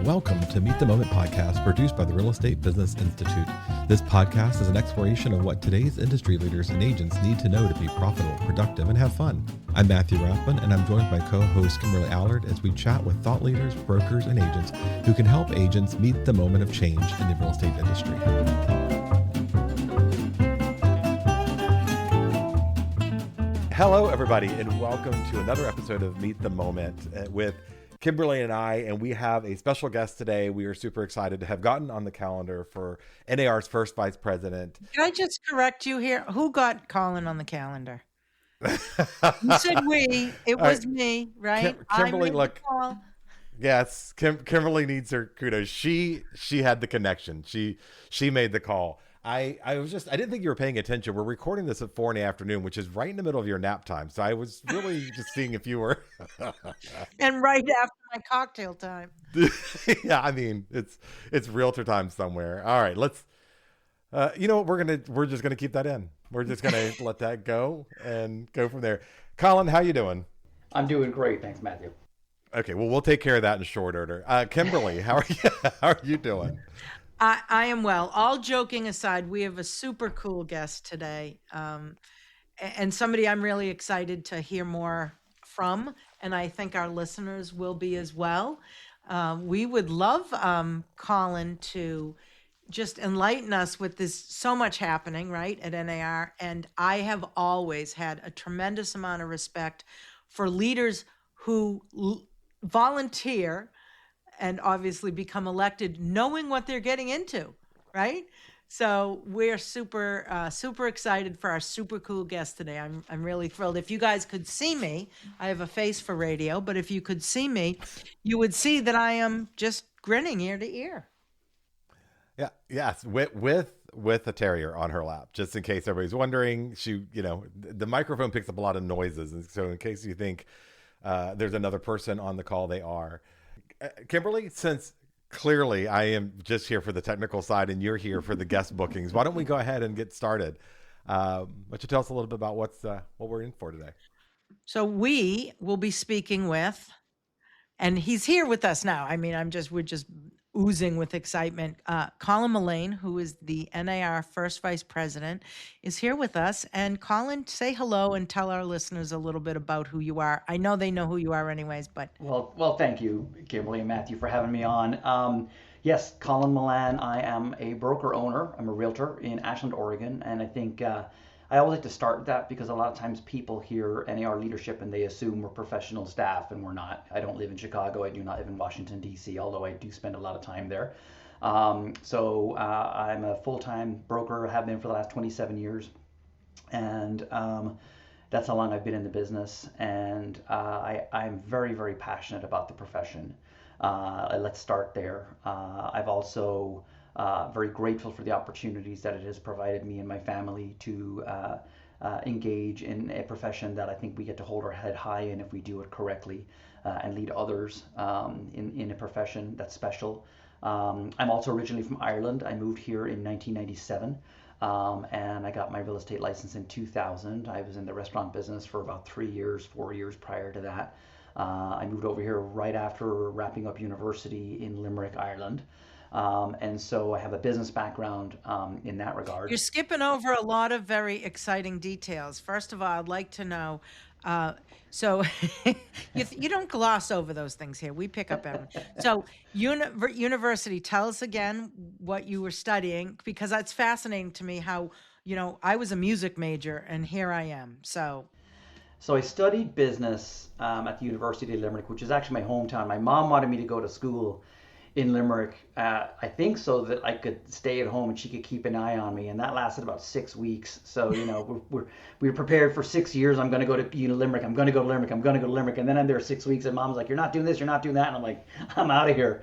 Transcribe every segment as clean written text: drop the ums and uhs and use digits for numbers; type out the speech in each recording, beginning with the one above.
Welcome to Meet the Moment podcast, produced by the Real Estate Business Institute. This podcast is an exploration of what today's industry leaders and agents need to know to be profitable, productive, and have fun. I'm Matthew Rathman, and I'm joined by co-host Kimberly Allard as we chat with thought leaders, brokers, and agents who can help agents meet the moment of change in the real estate industry. Hello, everybody, and welcome to another episode of Meet the Moment with Kimberly and I, and we have a special guest today. We are super excited to have gotten on the calendar for NAR's first vice president. Can I just correct you here? Who got Colin on the calendar? You said we. It was me, right? Kimberly, look. Yes, Kimberly needs her kudos. She had the connection. She made the call. I didn't think you were paying attention. We're recording this at 4 p.m, which is right in the middle of your nap time. So I was really just seeing if you were. And right after my cocktail time. Yeah, I mean, it's realtor time somewhere. All right, let's, you know what, we're just gonna keep that in. We're just gonna let that go and go from there. Colin, how you doing? I'm doing great. Thanks, Matthew. Okay, well, we'll take care of that in short order. Kimberly, how are you doing? I am well. All joking aside, we have a super cool guest today, and somebody I'm really excited to hear more from, and I think our listeners will be as well. We would love Colin to just enlighten us with this so much happening, right, at NAR, and I have always had a tremendous amount of respect for leaders who volunteer and obviously become elected knowing what they're getting into, right? So we're super excited for our super cool guest today. I'm really thrilled. If you guys could see me, I have a face for radio, but if you could see me, you would see that I am just grinning ear to ear. Yeah, yes, with a terrier on her lap, just in case everybody's wondering. The microphone picks up a lot of noises, and so in case you think there's another person on the call, they are. Kimberly, since clearly I am just here for the technical side and you're here for the guest bookings, why don't we go ahead and get started? Why don't you tell us a little bit about what we're in for today? So we will be speaking with, and he's here with us now. I mean, we're just oozing with excitement. Colin Mullane, who is the NAR first vice president, is here with us. And Colin, say hello and tell our listeners a little bit about who you are. I know they know who you are anyways, but. Well, thank you, Kimberly and Matthew, for having me on. Yes, Colin Mullane. I am a broker owner. I'm a realtor in Ashland, Oregon. And I think I always like to start with that because a lot of times people hear NAR leadership and they assume we're professional staff, and we're not. I don't live in Chicago. I do not live in Washington, D.C., although I do spend a lot of time there. So I'm a full-time broker, have been for the last 27 years. And that's how long I've been in the business. And I'm very, very passionate about the profession. Let's start there. I've also very grateful for the opportunities that it has provided me and my family to engage in a profession that I think we get to hold our head high in if we do it correctly and lead others in a profession that's special. I'm also originally from Ireland. I moved here in 1997 and I got my real estate license in 2000. I was in the restaurant business for about 4 years prior to that. I moved over here right after wrapping up university in Limerick, Ireland. And so I have a business background in that regard. You're skipping over a lot of very exciting details. First of all, I'd like to know, so you don't gloss over those things here. We pick up everything. So university, tell us again what you were studying, because that's fascinating to me how, I was a music major and here I am. So I studied business at the University of Limerick, which is actually my hometown. My mom wanted me to go to school in Limerick, I think so that I could stay at home and she could keep an eye on me, and that lasted about 6 weeks. So we were prepared for 6 years. I'm going to go to Limerick. I'm going to go to Limerick. I'm going to go to Limerick, and then I'm there 6 weeks, and Mom's like, "You're not doing this. You're not doing that," and I'm like, "I'm out of here."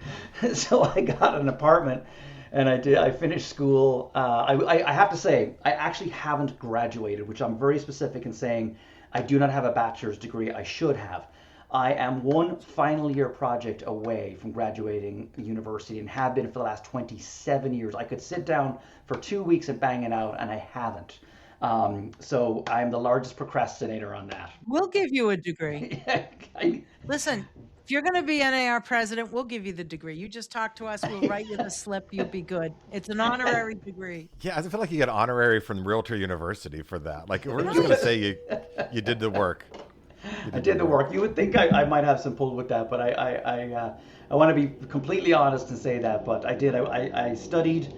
So I got an apartment, and I finished school. I have to say I actually haven't graduated, which I'm very specific in saying I do not have a bachelor's degree. I should have. I am one final year project away from graduating university and have been for the last 27 years. I could sit down for 2 weeks and bang it out, and I haven't. So I'm the largest procrastinator on that. We'll give you a degree. Listen, If you're going to be NAR president, we'll give you the degree. You just talk to us. We'll write you the slip. You'll be good. It's an honorary degree. Yeah, I feel like you get honorary from Realtor University for that. Like, we're just going to say you did the work. I did the work. You would think I might have some pull with that, but I want to be completely honest and say that. But I did. I studied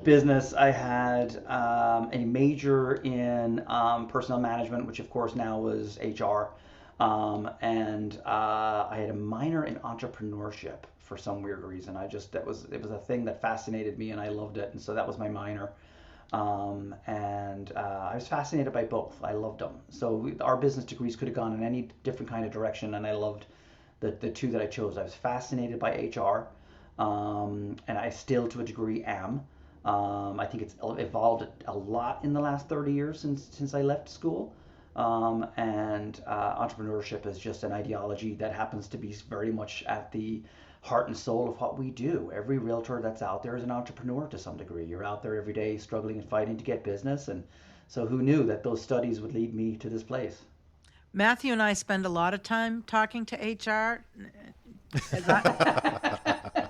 business. I had a major in personnel management, which of course now was HR. And I had a minor in entrepreneurship for some weird reason. It was a thing that fascinated me and I loved it. And so that was my minor. I was fascinated by both. I loved them. So our business degrees could have gone in any different kind of direction. And I loved the two that I chose. I was fascinated by HR. And I still to a degree am. I think it's evolved a lot in the last 30 years since I left school. Entrepreneurship is just an ideology that happens to be very much at the heart and soul of what we do. Every realtor that's out there is an entrepreneur to some degree. You're out there every day struggling and fighting to get business. And so who knew that those studies would lead me to this place? Matthew and I spend a lot of time talking to HR.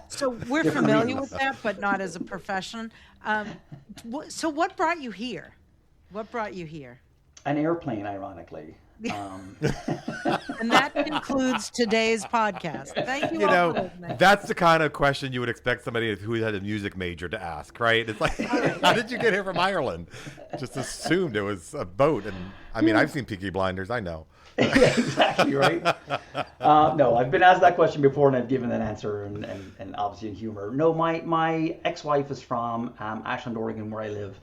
So we're familiar with that, but not as a profession. So what brought you here? What brought you here? An airplane, ironically. And that concludes today's podcast. Thank you. For listening. That's the kind of question you would expect somebody who had a music major to ask, right? It's like, how did you get here from Ireland? Just assumed it was a boat. And I mean, I've seen Peaky Blinders. I know. Yeah, exactly, right? No, I've been asked that question before and I've given an answer and obviously in humor. No, my ex-wife is from Ashland, Oregon, where I live.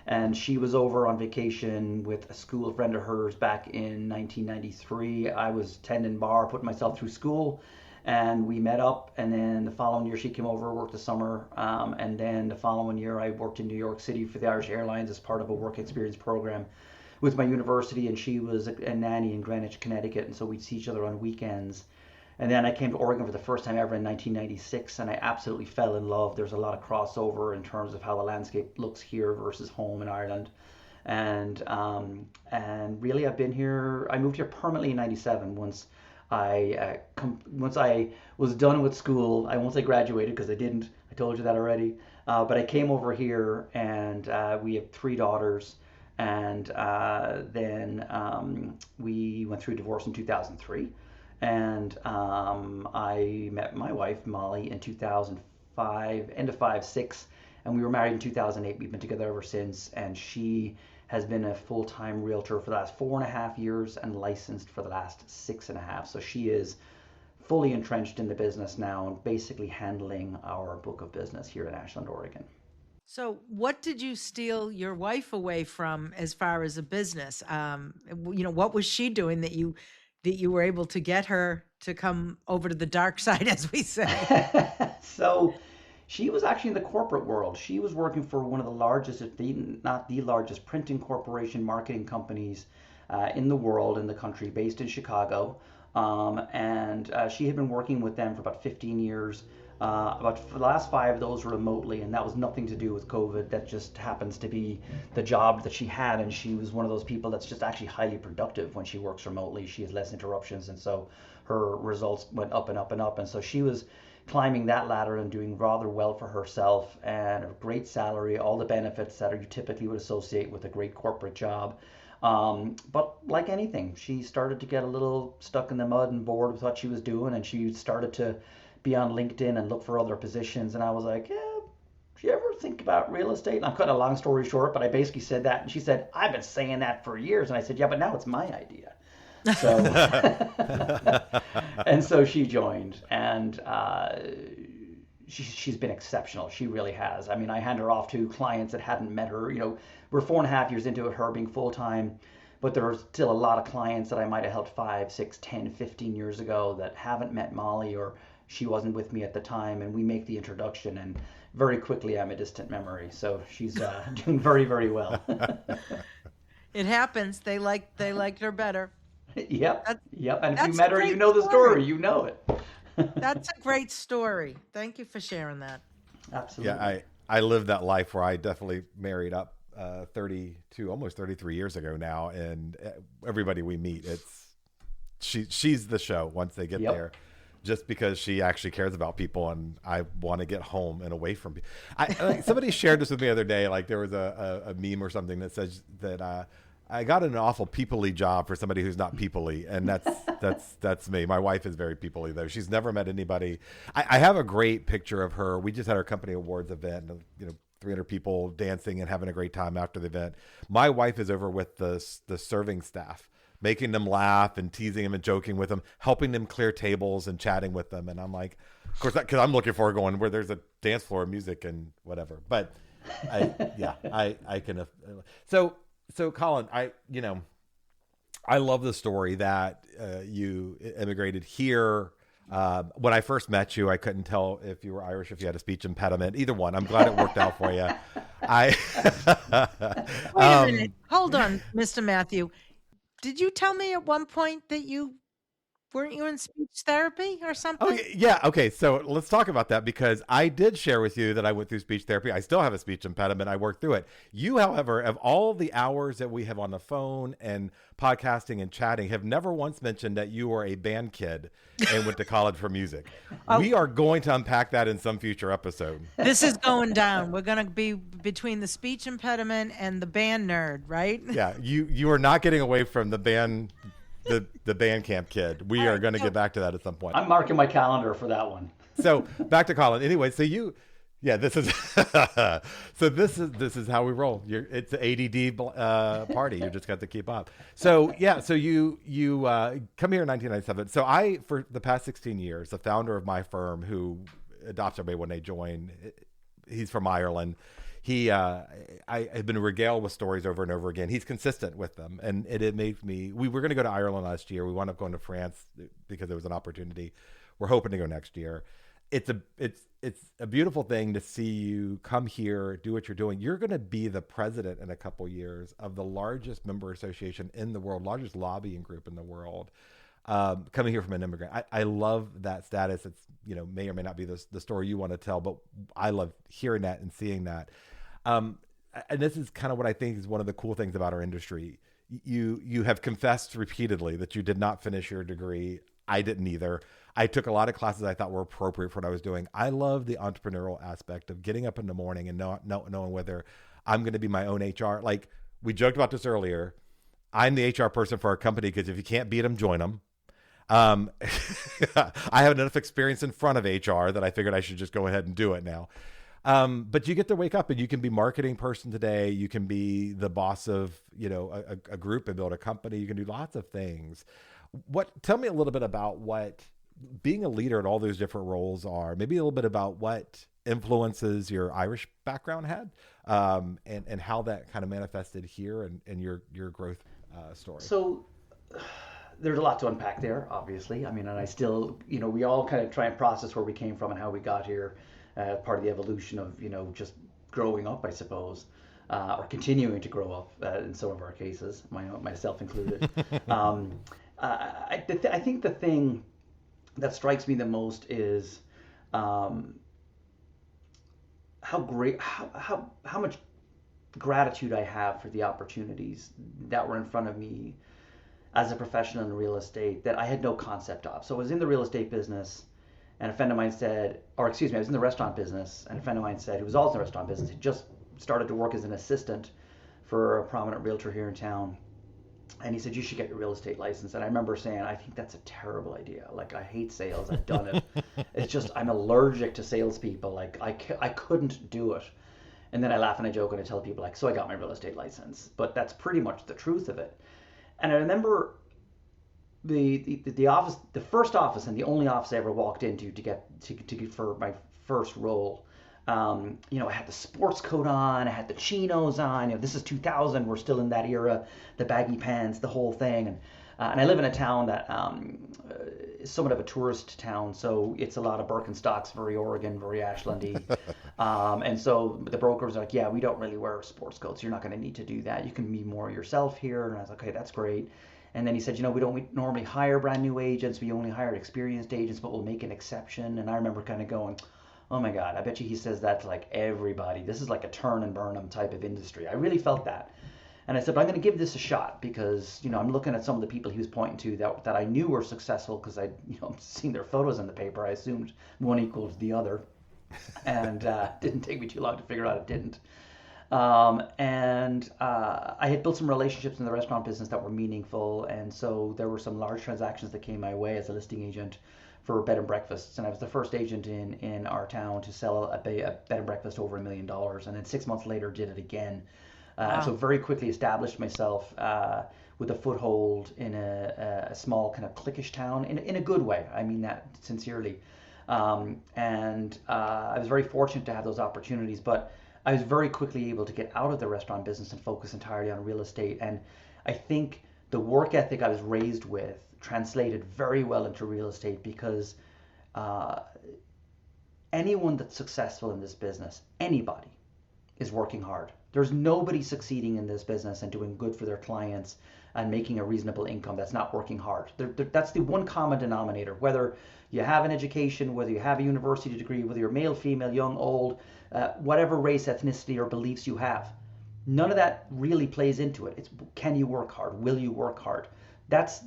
And she was over on vacation with a school friend of hers back in 1993. I was tending bar, putting myself through school, and we met up. And then the following year she came over, worked the summer. And then the following year I worked in New York City for the Irish Airlines as part of a work experience program with my university. And she was a nanny in Greenwich, Connecticut. And so we'd see each other on weekends. And then I came to Oregon for the first time ever in 1996, and I absolutely fell in love. There's a lot of crossover in terms of how the landscape looks here versus home in Ireland. And really I've been here, I moved here permanently in 97 once I was done with school. I won't say graduated because I didn't, I told you that already. But I came over here and we have 3 daughters. And then we went through divorce in 2003. And I met my wife, Molly, in 2005, end of 6, and we were married in 2008. We've been together ever since, and she has been a full-time realtor for the last 4.5 years and licensed for the last 6.5. So she is fully entrenched in the business now and basically handling our book of business here in Ashland, Oregon. So what did you steal your wife away from as far as a business? What was she doing that you were able to get her to come over to the dark side, as we say? So she was actually in the corporate world. She was working for one of the largest, if not the largest, printing corporation marketing companies in the world, in the country, based in Chicago. And she had been working with them for about 15 years. For the last 5 of those remotely, and that was nothing to do with COVID. That just happens to be the job that she had, and she was one of those people that's just actually highly productive when she works remotely. She has less interruptions, and so her results went up and up and up. And so she was climbing that ladder and doing rather well for herself, and a great salary, all the benefits that you typically would associate with a great corporate job. But like anything, she started to get a little stuck in the mud and bored with what she was doing, and she started to be on LinkedIn and look for other positions. And I was like, yeah, do you ever think about real estate? And I'm cutting a long story short, but I basically said that. And she said, I've been saying that for years. And I said, yeah, but now it's my idea. So, and so she joined, and she's been exceptional. She really has. I mean, I hand her off to clients that hadn't met her. We're 4.5 years into it, her being full-time, but there are still a lot of clients that I might have helped 5, 6, 10, 15 years ago that haven't met Molly, or she wasn't with me at the time, and we make the introduction, and very quickly I'm a distant memory. So she's doing very, very well. It happens. They liked her better. Yep. And if you met her, you know the story. You know it. That's a great story. Thank you for sharing that. Absolutely. Yeah, I lived that life where I definitely married up 32, almost 33 years ago now, and everybody we meet, she's the show once they get there. just because she actually cares about people, and I want to get home and away from people. Somebody shared this with me the other day. Like there was a meme or something that says that I got an awful people-y job for somebody who's not people-y, and that's me. My wife is very people-y though. She's never met anybody. I have a great picture of her. We just had our company awards event, and 300 people dancing and having a great time after the event. My wife is over with the serving staff, making them laugh and teasing them and joking with them, helping them clear tables and chatting with them. And I'm like, of course, because I'm looking for going where there's a dance floor, music, and whatever. But I can. So Colin, I love the story that you immigrated here. When I first met you, I couldn't tell if you were Irish, if you had a speech impediment. Either one. I'm glad it worked out for you. Wait a minute. Hold on, Mr. Matthew. Did you tell me at one point that weren't you in speech therapy or something? Okay, yeah. Okay, so let's talk about that, because I did share with you that I went through speech therapy. I still have a speech impediment. I worked through it. You, however, of all the hours that we have on the phone and podcasting and chatting, have never once mentioned that you were a band kid and went to college for music. We are going to unpack that in some future episode. This is going down. We're going to be between the speech impediment and the band nerd, right? Yeah, you are not getting away from the band. The band camp kid. We are going to get back to that at some point. I'm marking my calendar for that one. So back to Colin. Anyway, so this is this is how we roll. It's an ADD party. You just got to keep up. So yeah, so you come here in 1997. So I, for the past 16 years, the founder of my firm who adopts everybody when they join, he's from Ireland. I have been regaled with stories over and over again. He's consistent with them, and it made me. We were going to go to Ireland last year. We wound up going to France because there was an opportunity. We're hoping to go next year. It's a beautiful thing to see you come here, do what you're doing. You're going to be the president in a couple years of the largest member association in the world, largest lobbying group in the world. Coming here from an immigrant. I love that status. It's, may or may not be the story you want to tell, but I love hearing that and seeing that. And this is kind of what I think is one of the cool things about our industry. You have confessed repeatedly that you did not finish your degree. I didn't either. I took a lot of classes I thought were appropriate for what I was doing. I love the entrepreneurial aspect of getting up in the morning and not knowing whether I'm going to be my own HR. Like we joked about this earlier. I'm the HR person for our company because if you can't beat them, join them. I have enough experience in front of HR that I figured I should just go ahead and do it now. But you get to wake up and you can be marketing person today. You can be the boss of, a group and build a company. You can do lots of things. Tell me a little bit about what being a leader in all those different roles are, maybe a little bit about what influences your Irish background had, and how that kind of manifested here and your growth, story. So there's a lot to unpack there, obviously. I mean, and I still, we all kind of try and process where we came from and how we got here, part of the evolution of, just growing up, I suppose, or continuing to grow up in some of our cases, myself included. I think the thing that strikes me the most is how much gratitude I have for the opportunities that were in front of me as a professional in real estate that I had no concept of. So I was in the real estate business, and a friend of mine said, I was in the restaurant business, and a friend of mine said, who was also in the restaurant business, he just started to work as an assistant for a prominent realtor here in town. And he said, you should get your real estate license. And I remember saying, I think that's a terrible idea. Like, I hate sales. I've done it. It's just, I'm allergic to salespeople. Like, I couldn't do it. And then I laugh and I joke and I tell people, like, so I got my real estate license. But that's pretty much the truth of it. And I remember the office, the first office and the only office I ever walked into to get for my first role. I had the sports coat on, I had the chinos on. This is 2000. We're still in that era, the baggy pants, the whole thing. And I live in a town that is somewhat of a tourist town, so it's a lot of Birkenstocks, very Oregon, very Ashlandy. And so the brokers are like, yeah, we don't really wear sports coats. You're not going to need to do that. You can be more yourself here. And I was like, okay, that's great. And then he said, we don't normally hire brand new agents. We only hire experienced agents, but we'll make an exception. And I remember kind of going, oh my God, I bet you he says that to like everybody. This is like a turn and burn 'em type of industry. I really felt that. And I said, but I'm going to give this a shot because, I'm looking at some of the people he was pointing to that I knew were successful because I, seen their photos in the paper. I assumed one equals the other. And didn't take me too long to figure out it didn't. I had built some relationships in the restaurant business that were meaningful. And so there were some large transactions that came my way as a listing agent for bed and breakfasts. And I was the first agent in our town to sell a bed and breakfast over $1 million. And then 6 months later did it again. Wow. So very quickly established myself with a foothold in a small kind of cliquish town in a good way. I mean that sincerely. I was very fortunate to have those opportunities, but I was very quickly able to get out of the restaurant business and focus entirely on real estate. And I think the work ethic I was raised with translated very well into real estate because anyone that's successful in this business, anybody, is working hard. There's nobody succeeding in this business and doing good for their clients and making a reasonable income that's not working hard. That's the one common denominator. Whether you have an education, whether you have a university degree, whether you're male, female, young, old, whatever race, ethnicity, or beliefs you have, none of that really plays into it. It's can you work hard? Will you work hard? That's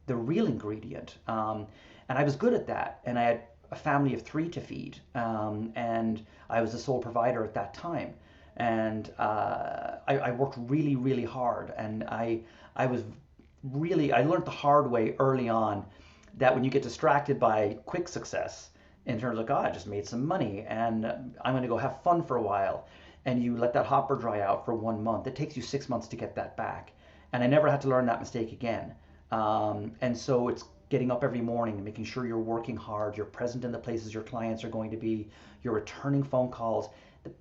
the real ingredient. And I was good at that. And I had a family of 3 to feed. And I was the sole provider at that time. And I worked really, really hard. And I learned the hard way early on that when you get distracted by quick success in terms of, I just made some money and I'm going to go have fun for a while, and you let that hopper dry out for 1 month, it takes you 6 months to get that back. And I never had to learn that mistake again. And so it's getting up every morning and making sure you're working hard, you're present in the places your clients are going to be, you're returning phone calls.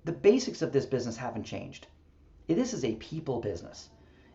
The basics of this business haven't changed. This is a people business.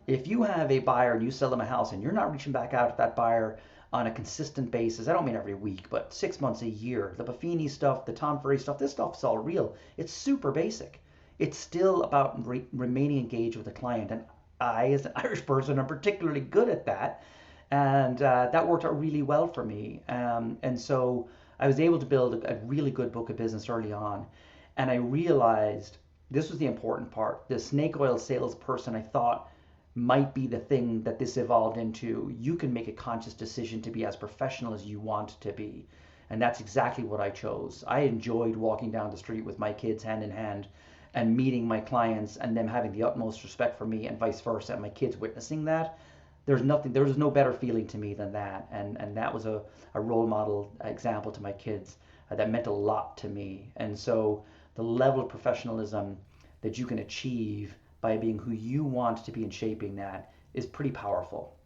If you have a buyer and you sell them a house and you're not reaching back out to that buyer on a consistent basis, I don't mean every week, but 6 months, a year, the Buffini stuff, the Tom Ferry stuff, this stuff's all real. It's super basic. It's still about remaining engaged with the client. And I, as an Irish person, am particularly good at that. And that worked out really well for me. And so I was able to build a really good book of business early on. And I realized this was the important part. The snake oil salesperson, I thought, might be the thing that this evolved into. You can make a conscious decision to be as professional as you want to be. And that's exactly what I chose. I enjoyed walking down the street with my kids hand in hand and meeting my clients and them having the utmost respect for me and vice versa, and my kids witnessing that. There was no better feeling to me than that. And that was a role model example to my kids that meant a lot to me. And so the level of professionalism that you can achieve by being who you want to be and shaping that is pretty powerful.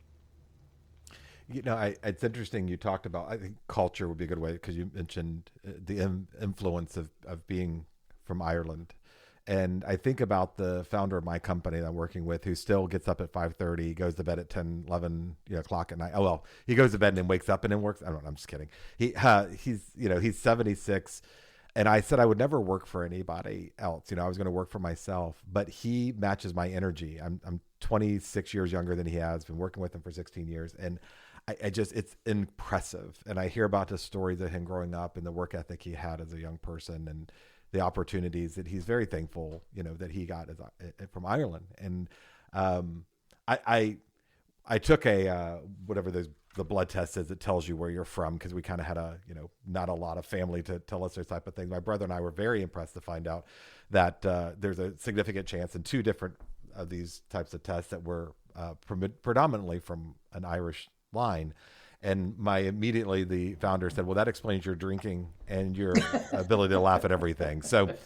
It's interesting you talked about, I think culture would be a good way, because you mentioned the influence of being from Ireland. And I think about the founder of my company that I'm working with, who still gets up at 5:30, goes to bed at 10, 11 o'clock at night. Oh, well, he goes to bed and then wakes up and then works. I don't know. I'm just kidding. He's 76. And I said I would never work for anybody else. I was going to work for myself, but he matches my energy. I'm 26 years younger than he has, been working with him for 16 years. And it's impressive. And I hear about the stories of him growing up and the work ethic he had as a young person and the opportunities that he's very thankful, that he got from Ireland. And I took a whatever the blood test is that tells you where you're from, because we kind of had not a lot of family to tell us those type of things. My brother and I were very impressed to find out that there's a significant chance in 2 different of these types of tests that were predominantly from an Irish line. And immediately the founder said, well, that explains your drinking and your ability to laugh at everything. So,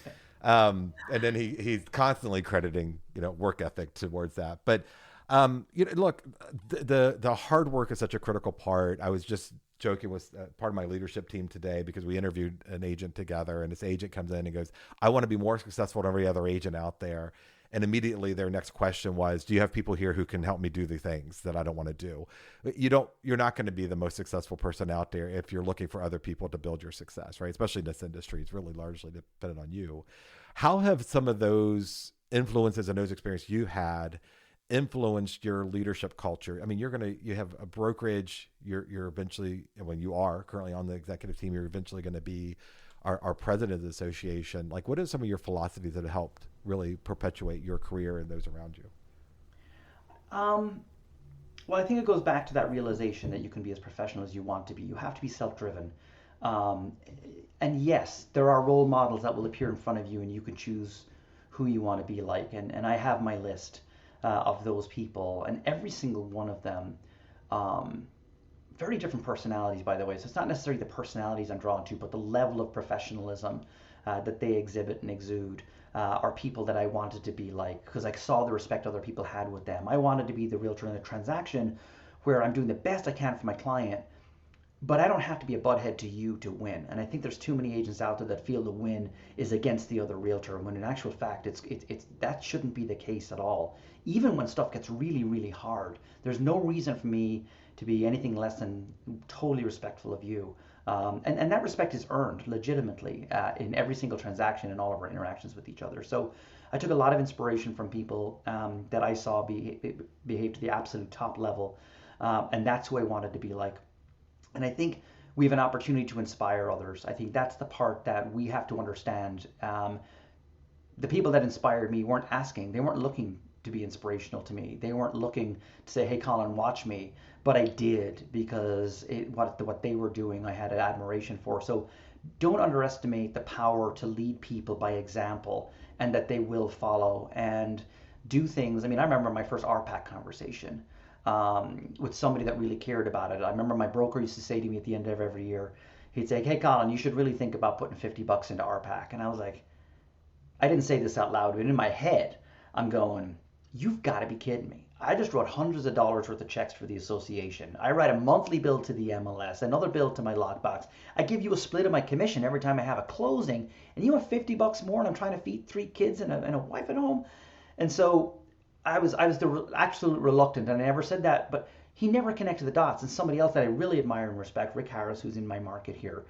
and then he's constantly crediting, work ethic towards that. But, look, the hard work is such a critical part. I was just joking with part of my leadership team today, because we interviewed an agent together, and this agent comes in and goes, I want to be more successful than every other agent out there. And immediately their next question was, do you have people here who can help me do the things that I don't want to do? You're not going to be the most successful person out there if you're looking for other people to build your success, right? Especially in this industry, it's really largely dependent on you. How have some of those influences and those experiences you had influenced your leadership culture? I mean, you have a brokerage, you're eventually, when you are currently on the executive team, you're eventually going to be our president of the association. Like, what are some of your philosophies that have helped really perpetuate your career and those around you? Um, well, I think it goes back to that realization that you can be as professional as you want to be. You have to be self-driven. Um, and yes, there are role models that will appear in front of you, and you can choose who you want to be like. And I have my list of those people, and every single one of them, um, very different personalities, by the way. So it's not necessarily the personalities I'm drawn to, but the level of professionalism that they exhibit and exude are people that I wanted to be like because I saw the respect other people had with them. I wanted to be the realtor in the transaction where I'm doing the best I can for my client, but I don't have to be a butthead to you to win. And I think there's too many agents out there that feel the win is against the other realtor, when in actual fact, it's that shouldn't be the case at all. Even when stuff gets really, really hard, there's no reason for me to be anything less than totally respectful of you. And that respect is earned legitimately in every single transaction and all of our interactions with each other. So I took a lot of inspiration from people that I saw behave to the absolute top level. And that's who I wanted to be like. And I think we have an opportunity to inspire others. I think that's the part that we have to understand. The people that inspired me weren't asking, they weren't looking to be inspirational to me. They weren't looking to say, hey, Colin, watch me. But I did because what they were doing, I had an admiration for. So don't underestimate the power to lead people by example and that they will follow and do things. I mean, I remember my first RPAC conversation with somebody that really cared about it. I remember my broker used to say to me at the end of every year, he'd say, hey, Colin, you should really think about putting $50 into RPAC. And I was like, I didn't say this out loud, but in my head, I'm going, you've got to be kidding me. I just wrote hundreds of dollars worth of checks for the association. I write a monthly bill to the MLS, another bill to my lockbox. I give you a split of my commission every time I have a closing, and you want $50 more, and I'm trying to feed 3 kids and a wife at home. And so I was the absolute reluctant, and I never said that, but he never connected the dots. And somebody else that I really admire and respect, Rick Harris, who's in my market here,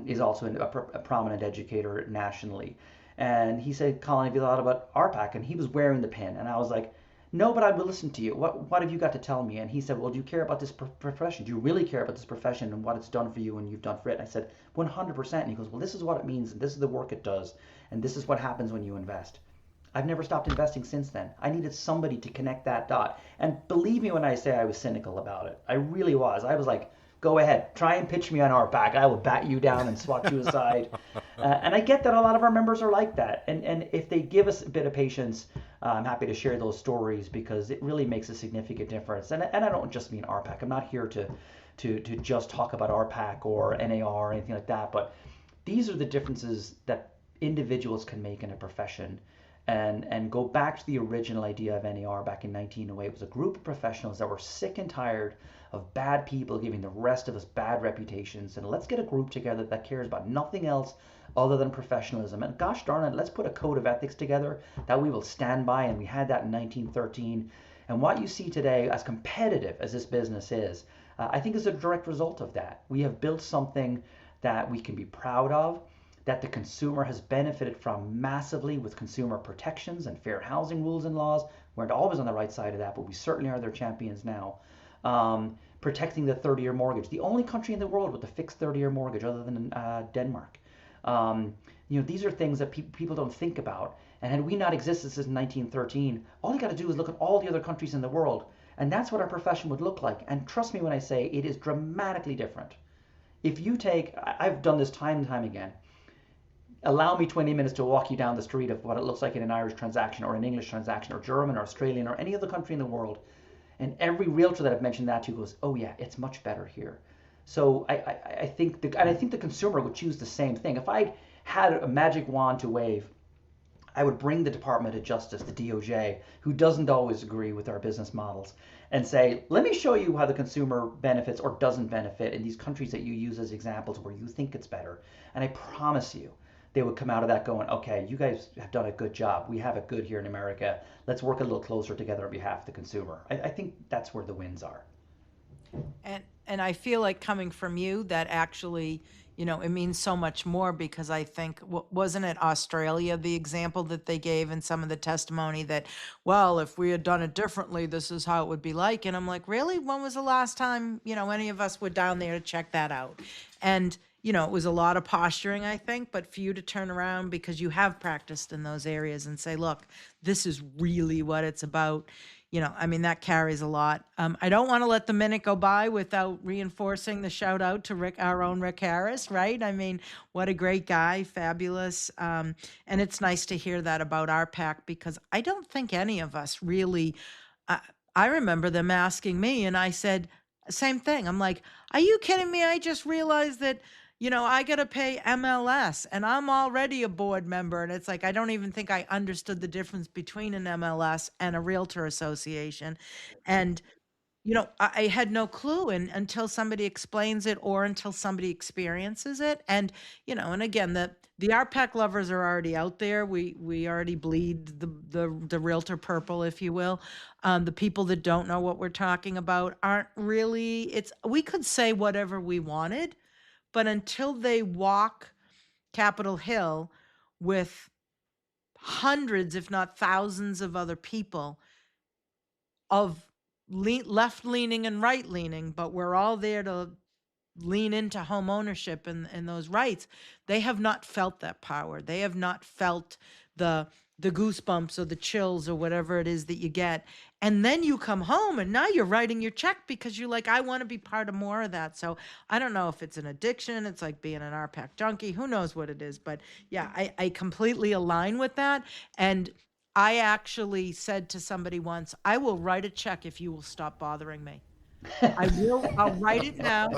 is also a prominent educator nationally. And he said, Colin, have you thought about RPAC? And he was wearing the pin. And I was like, no, but I will listen to you. What have you got to tell me? And he said, well, do you care about this profession? Do you really care about this profession and what it's done for you and you've done for it? And I said, 100%. And he goes, well, this is what it means. And this is the work it does. And this is what happens when you invest. I've never stopped investing since then. I needed somebody to connect that dot. And believe me when I say I was cynical about it. I really was. I was like, go ahead, try and pitch me on RPAC. I will bat you down and swat you aside. And I get that a lot of our members are like that. And if they give us a bit of patience, I'm happy to share those stories because it really makes a significant difference. And I don't just mean RPAC. I'm not here to just talk about RPAC or NAR or anything like that. But these are the differences that individuals can make in a profession. And go back to the original idea of NAR back in 1908. It was a group of professionals that were sick and tired of bad people giving the rest of us bad reputations. And let's get a group together that cares about nothing else other than professionalism. And gosh darn it, let's put a code of ethics together that we will stand by. And we had that in 1913. And what you see today, as competitive as this business is, I think is a direct result of that. We have built something that we can be proud of, that the consumer has benefited from massively with consumer protections and fair housing rules and laws. We weren't always on the right side of that, but we certainly are their champions now. Protecting the 30-year mortgage, the only country in the world with a fixed 30-year mortgage other than Denmark. These are things that people don't think about. And had we not existed since 1913, all you got to do is look at all the other countries in the world. And that's what our profession would look like. And trust me when I say it is dramatically different. If you take, I've done this time and time again, allow me 20 minutes to walk you down the street of what it looks like in an Irish transaction or an English transaction or German or Australian or any other country in the world. And every realtor that I've mentioned that to goes, oh yeah, it's much better here. So I think the consumer would choose the same thing. If I had a magic wand to wave, I would bring the Department of Justice, the DOJ, who doesn't always agree with our business models, and say, let me show you how the consumer benefits or doesn't benefit in these countries that you use as examples where you think it's better. And I promise you, they would come out of that going, okay, you guys have done a good job. We have it good here in America. Let's work a little closer together on behalf of the consumer. I think that's where the wins are. And I feel like coming from you that actually, it means so much more because I think, wasn't it Australia, the example that they gave in some of the testimony that, well, if we had done it differently, this is how it would be like. And I'm like, really? When was the last time, any of us were down there to check that out? And it was a lot of posturing, I think, but for you to turn around because you have practiced in those areas and say, look, this is really what it's about. I mean, that carries a lot. I don't want to let the minute go by without reinforcing the shout out to our own Rick Harris, right? I mean, what a great guy, fabulous. And it's nice to hear that about our pack, because I don't think any of us really, I remember them asking me, and I said, same thing. I'm like, are you kidding me? I just realized that, I got to pay MLS and I'm already a board member. And it's like, I don't even think I understood the difference between an MLS and a realtor association. And, I had no clue until somebody explains it or until somebody experiences it. And, and again, the RPAC lovers are already out there. We already bleed the realtor purple, if you will. The people that don't know what we're talking about aren't really, we could say whatever we wanted, but until they walk Capitol Hill with hundreds, if not thousands of other people of left leaning and right leaning, but we're all there to lean into home ownership and those rights, they have not felt that power. They have not felt the goosebumps or the chills or whatever it is that you get. And then you come home and now you're writing your check because you're like, I want to be part of more of that. So I don't know if it's an addiction. It's like being an RPAC junkie. Who knows what it is? But yeah, I completely align with that. And I actually said to somebody once, I will write a check if you will stop bothering me. I'll write it now.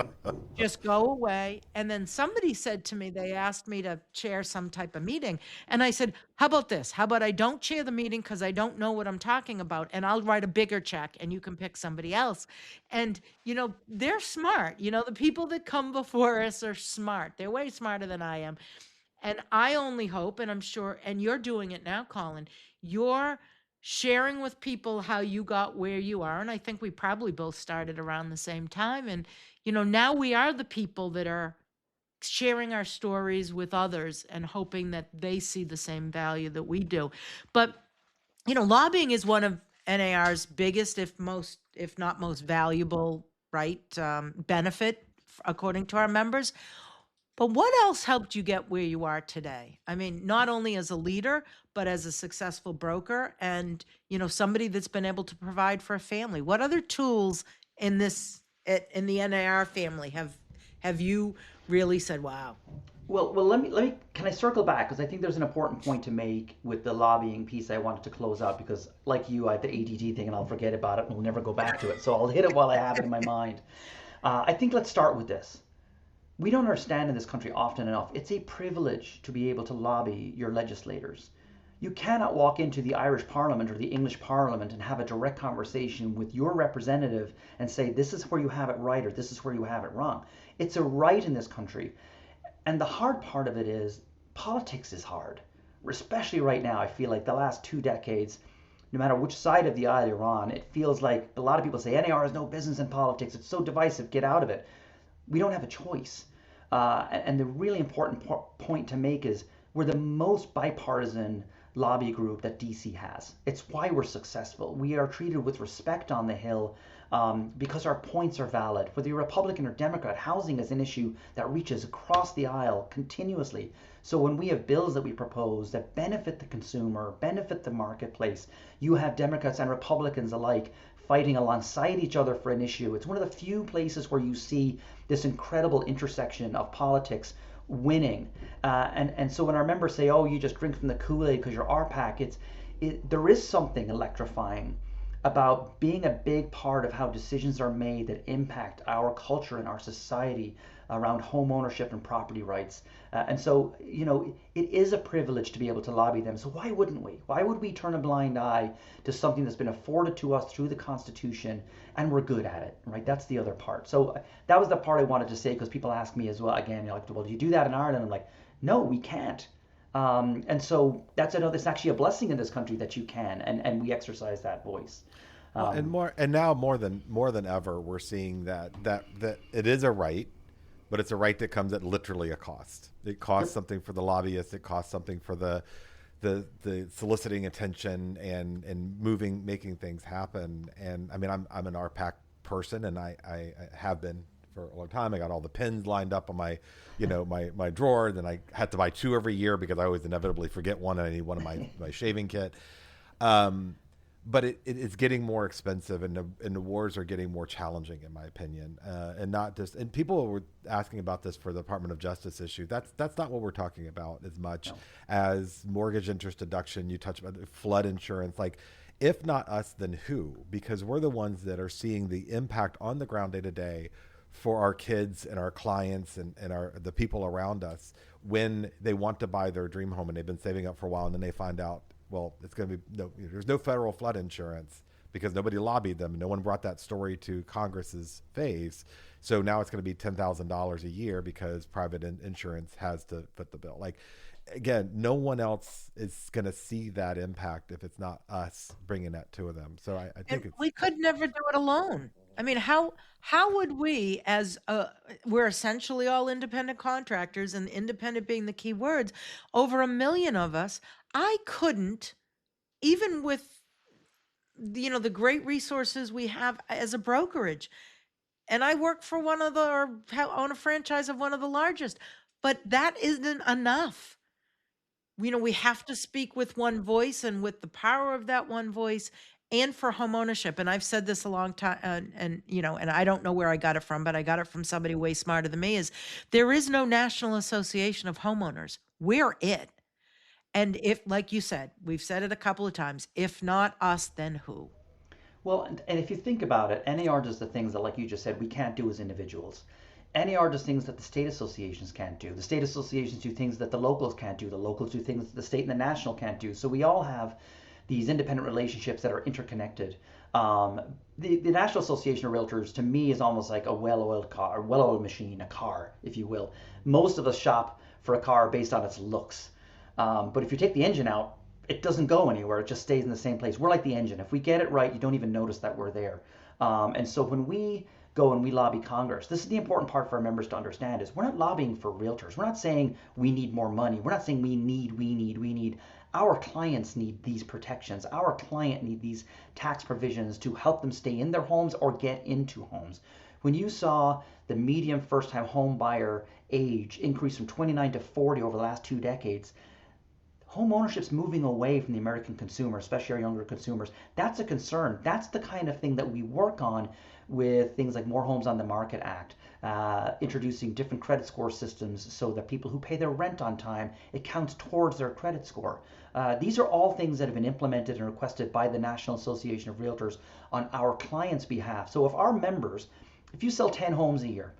Just go away. And then somebody said to me, they asked me to chair some type of meeting. And I said, how about this? How about I don't chair the meeting because I don't know what I'm talking about, and I'll write a bigger check and you can pick somebody else. And, they're smart. The people that come before us are smart. They're way smarter than I am. And I only hope, and I'm sure, and you're doing it now, Colin, you're sharing with people how you got where you are. And I think we probably both started around the same time. And, now we are the people that are sharing our stories with others and hoping that they see the same value that we do. But, lobbying is one of NAR's biggest, if not most valuable, right, benefit, according to our members. But what else helped you get where you are today? I mean, not only as a leader, but as a successful broker and, somebody that's been able to provide for a family. What other tools in the NAR family have you really said, wow? Well, let me. Can I circle back, because I think there's an important point to make with the lobbying piece. I wanted to close out because, like you, I had the ADD thing, and I'll forget about it, and we'll never go back to it. So I'll hit it while I have it in my mind. I think let's start with this. We don't understand in this country often enough. It's a privilege to be able to lobby your legislators. You cannot walk into the Irish Parliament or the English Parliament and have a direct conversation with your representative and say, this is where you have it right or this is where you have it wrong. It's a right in this country. And the hard part of it is politics is hard, especially right now. I feel like the last 2 decades, no matter which side of the aisle you're on, it feels like a lot of people say NAR has no business in politics. It's so divisive. Get out of it. We don't have a choice. And the really important point to make is we're the most bipartisan lobby group that DC has. It's why we're successful. We are treated with respect on the Hill because our points are valid. Whether you're Republican or Democrat, housing is an issue that reaches across the aisle continuously. So when we have bills that we propose that benefit the consumer, benefit the marketplace, you have Democrats and Republicans alike fighting alongside each other for an issue. It's one of the few places where you see this incredible intersection of politics winning. And so when our members say, oh, you just drink from the Kool-Aid because you're RPAC, there is something electrifying about being a big part of how decisions are made that impact our culture and our society around home ownership and property rights. And so, it is a privilege to be able to lobby them. So why wouldn't we? Why would we turn a blind eye to something that's been afforded to us through the Constitution and we're good at it, right? That's the other part. So that was the part I wanted to say, because people ask me as well, again, you're like, well, do you do that in Ireland? I'm like, no, we can't. And so it's actually a blessing in this country that you can, and we exercise that voice. And now more than ever, we're seeing that it is a right, but it's a right that comes at literally a cost. It costs something for the lobbyists. It costs something for the soliciting attention and making things happen. And I mean, I'm an RPAC person, and I have been for a long time. I got all the pins lined up on my, my drawer. Then I had to buy 2 every year because I always inevitably forget one, and I need one of my shaving kit. but it's getting more expensive, and the wars are getting more challenging, in my opinion. And not just, and people were asking about this for the Department of Justice issue. That's not what we're talking about as much No. as mortgage interest deduction. You touch about flood insurance, like if not us, then who? Because we're the ones that are seeing the impact on the ground day to day for our kids and our clients and the people around us when they want to buy their dream home and they've been saving up for a while, and then they find out, well, it's going to be there's no federal flood insurance because nobody lobbied them. No one brought that story to Congress's face. So now it's going to be $10,000 a year because private insurance has to foot the bill. Like, again, no one else is going to see that impact if it's not us bringing that to them. So I think we could never do it alone. I mean, how would we, as we're essentially all independent contractors, and independent being the key words, over 1 million of us, I couldn't, even with the great resources we have as a brokerage, and I work for own a franchise of one of the largest, but that isn't enough. We have to speak with one voice, and with the power of that one voice, and for homeownership. And I've said this a long time, and I don't know where I got it from, but I got it from somebody way smarter than me, is there is no National Association of Homeowners. We're it. And if, like you said, we've said it a couple of times, if not us, then who? Well, and if you think about it, NAR does the things that, like you just said, we can't do as individuals. NAR does things that the state associations can't do. The state associations do things that the locals can't do. The locals do things that the state and the national can't do. So we all have these independent relationships that are interconnected. The National Association of Realtors, to me, is almost like a well-oiled car, a well-oiled machine, a car, if you will. Most of us shop for a car based on its looks. But if you take the engine out, it doesn't go anywhere. It just stays in the same place. We're like the engine. If we get it right, you don't even notice that we're there. And so when we go and we lobby Congress, this is the important part for our members to understand, is we're not lobbying for realtors. We're not saying we need more money. We're not saying we need. Our clients need these protections. Our client need these tax provisions to help them stay in their homes or get into homes. When you saw the median first-time home buyer age increase from 29 to 40 over the last 2 decades, home ownership's moving away from the American consumer, especially our younger consumers. That's a concern. That's the kind of thing that we work on with things like More Homes on the Market Act, introducing different credit score systems so that people who pay their rent on time, it counts towards their credit score. These are all things that have been implemented and requested by the National Association of Realtors on our clients' behalf. So if our members, if you sell 10 homes a year,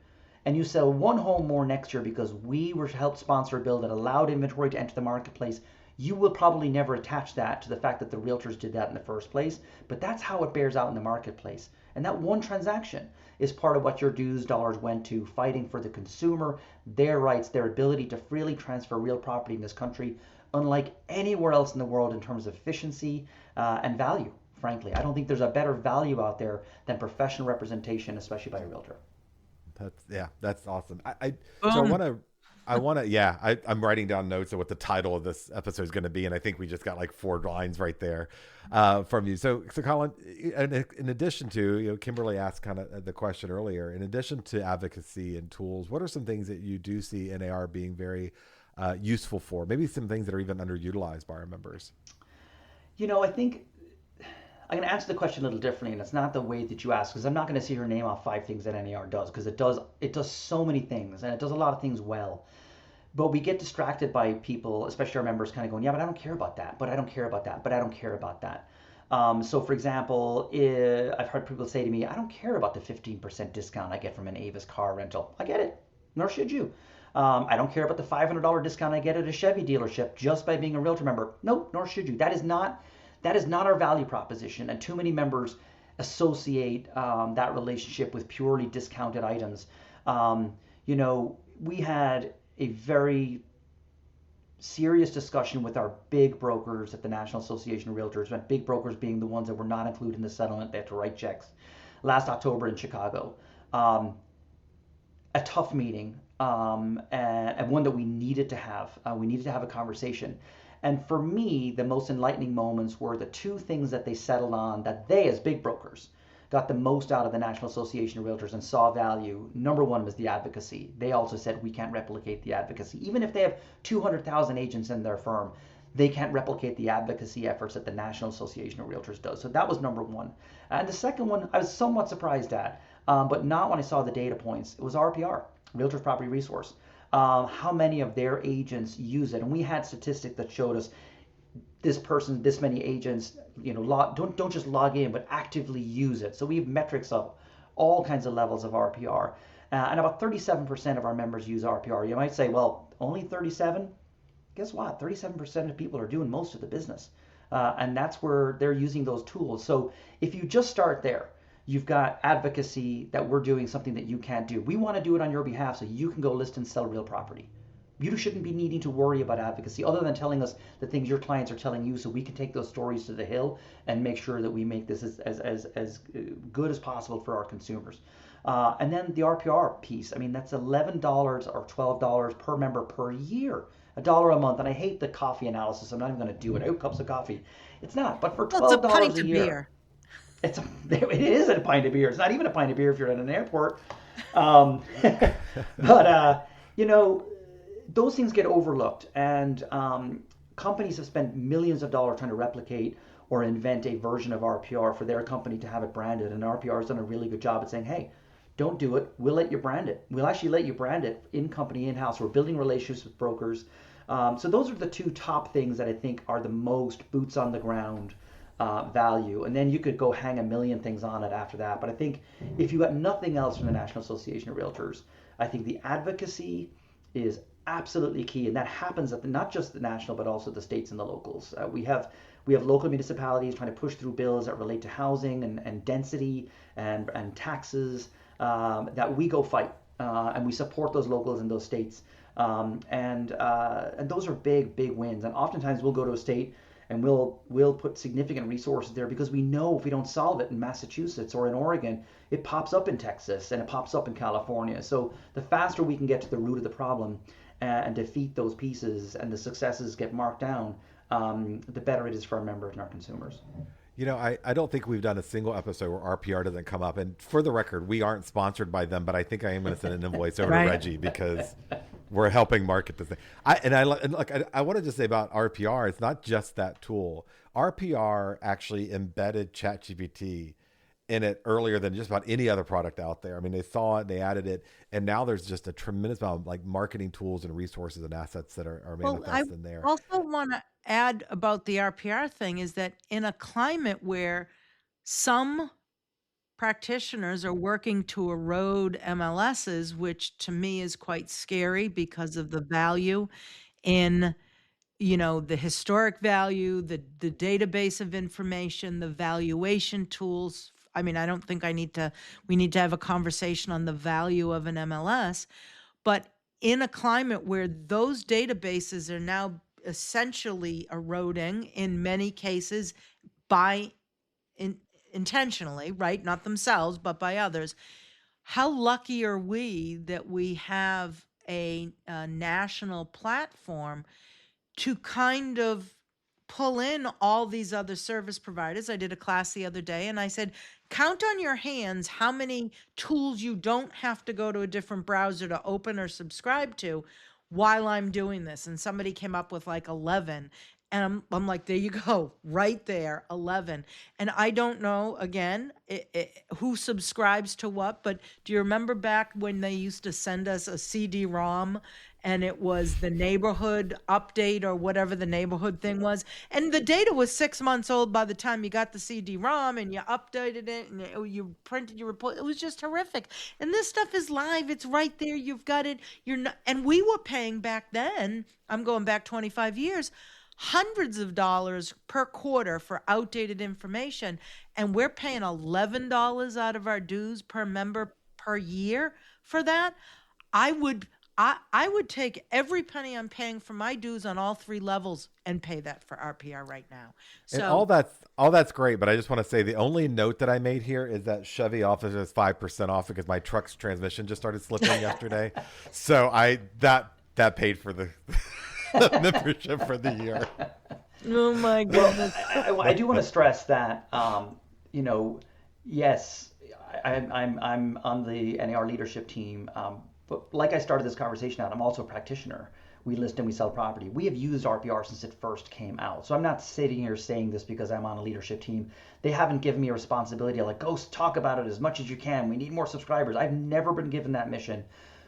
and you sell 1 home more next year because we were to help sponsor a bill that allowed inventory to enter the marketplace, you will probably never attach that to the fact that the realtors did that in the first place, but that's how it bears out in the marketplace. And that one transaction is part of what your dues dollars went to, fighting for the consumer, their rights, their ability to freely transfer real property in this country, unlike anywhere else in the world in terms of efficiency and value, frankly. I don't think there's a better value out there than professional representation, especially by a realtor. That's awesome. I'm writing down notes of what the title of this episode is going to be, and I think we just got like 4 lines right there from you. So Colin, in addition to, Kimberly asked kind of the question earlier, in addition to advocacy and tools, what are some things that you do see NAR being very useful for? Maybe some things that are even underutilized by our members. I think I'm going to answer the question a little differently, and it's not the way that you asked, because I'm not going to see her name off 5 things that NAR does, because it does so many things, and it does a lot of things well. But we get distracted by people, especially our members, kind of going, yeah, but I don't care about that, but I don't care about that, but I don't care about that. So for example, I've heard people say to me, I don't care about the 15% discount I get from an Avis car rental. I get it, nor should you. I don't care about the $500 discount I get at a Chevy dealership just by being a realtor member. Nope, nor should you. That is not our value proposition, and too many members associate that relationship with purely discounted items. We had a very serious discussion with our big brokers at the National Association of Realtors, and big brokers being the ones that were not included in the settlement. They had to write checks last October in Chicago. A tough meeting, and one that we needed to have. We needed to have a conversation. And for me, the most enlightening moments were the 2 things that they settled on that they, as big brokers, got the most out of the National Association of Realtors and saw value. Number 1 was the advocacy. They also said we can't replicate the advocacy. Even if they have 200,000 agents in their firm, they can't replicate the advocacy efforts that the National Association of Realtors does. So that was number one. And the second one, I was somewhat surprised at, but not when I saw the data points. It was RPR, Realtors Property Resource. How many of their agents use it? And we had statistics that showed us this person, this many agents, don't just log in, but actively use it. So we have metrics of all kinds of levels of RPR. And about 37% of our members use RPR. You might say, well, only 37? Guess what? 37% of people are doing most of the business. And that's where they're using those tools. So if you just start there, you've got advocacy that we're doing something that you can't do. We want to do it on your behalf so you can go list and sell real property. You shouldn't be needing to worry about advocacy other than telling us the things your clients are telling you so we can take those stories to the hill and make sure that we make this as good as possible for our consumers. And then the RPR piece, I mean, that's $11 or $12 per member per year, $1 a month. And I hate the coffee analysis. I'm not even going to do it. 8 cups of coffee. It's not. But for $12 a year, it is a pint of beer. It's not even a pint of beer if you're at an airport. Those things get overlooked, and companies have spent millions of dollars trying to replicate or invent a version of RPR for their company to have it branded. And RPR has done a really good job at saying, hey, don't do it. We'll let you brand it. We'll actually let you brand it in-company, in-house. We're building relationships with brokers. So those are the two top things that I think are the most boots on the ground value. And then you could go hang a million things on it after that. But I think if you got nothing else from the National Association of Realtors, I think the advocacy is absolutely key, and that happens at not just the national but also the states and the locals. We have local municipalities trying to push through bills that relate to housing and density and taxes that we go fight, and we support those locals in those states, and those are big wins. And oftentimes we'll go to a state and we'll put significant resources there because we know if we don't solve it in Massachusetts or in Oregon, it pops up in Texas and it pops up in California. So the faster we can get to the root of the problem and defeat those pieces and the successes get marked down, the better it is for our members and our consumers. I don't think we've done a single episode where RPR doesn't come up. And for the record, we aren't sponsored by them, but I think I am going to send an invoice over to Reggie because we're helping market this thing. I want to just say about RPR, it's not just that tool. RPR actually embedded ChatGPT in it earlier than just about any other product out there. I mean, they saw it, they added it, and now there's just a tremendous amount of marketing tools and resources and assets that are manifest in there. I also want to add about the RPR thing is that in a climate where some practitioners are working to erode MLSs, which to me is quite scary because of the value in the historic value, the database of information, the valuation tools. I mean, I don't think we need to have a conversation on the value of an MLS, but in a climate where those databases are now essentially eroding in many cases intentionally, right? Not themselves, but by others. How lucky are we that we have a national platform to kind of pull in all these other service providers? I did a class the other day and I said, count on your hands how many tools you don't have to go to a different browser to open or subscribe to while I'm doing this. And somebody came up with 11. And I'm like, there you go, right there, 11. And I don't know, again, who subscribes to what, but do you remember back when they used to send us a CD-ROM and it was the neighborhood update or whatever the neighborhood thing was? And the data was 6 months old by the time you got the CD-ROM and you updated it and you printed your report. It was just horrific. And this stuff is live. It's right there. You've got it. And we were paying back then, I'm going back 25 years, hundreds of dollars per quarter for outdated information, and we're paying $11 out of our dues per member per year for that. I would take every penny I'm paying for my dues on all 3 levels and pay that for RPR right now. So and all that's great, but I just want to say the only note that I made here is that Chevy offers 5% off because my truck's transmission just started slipping yesterday. So that paid for the membership for the year. Oh my goodness. Well, I do want to stress that, yes, I'm on the NAR leadership team, but like I started this conversation out, I'm also a practitioner. we list and we sell property. We have used RPR since it first came out. So I'm not sitting here saying this because I'm on a leadership team. They haven't given me a responsibility of like, go talk about it as much as you can. We need more subscribers. I've never been given that mission.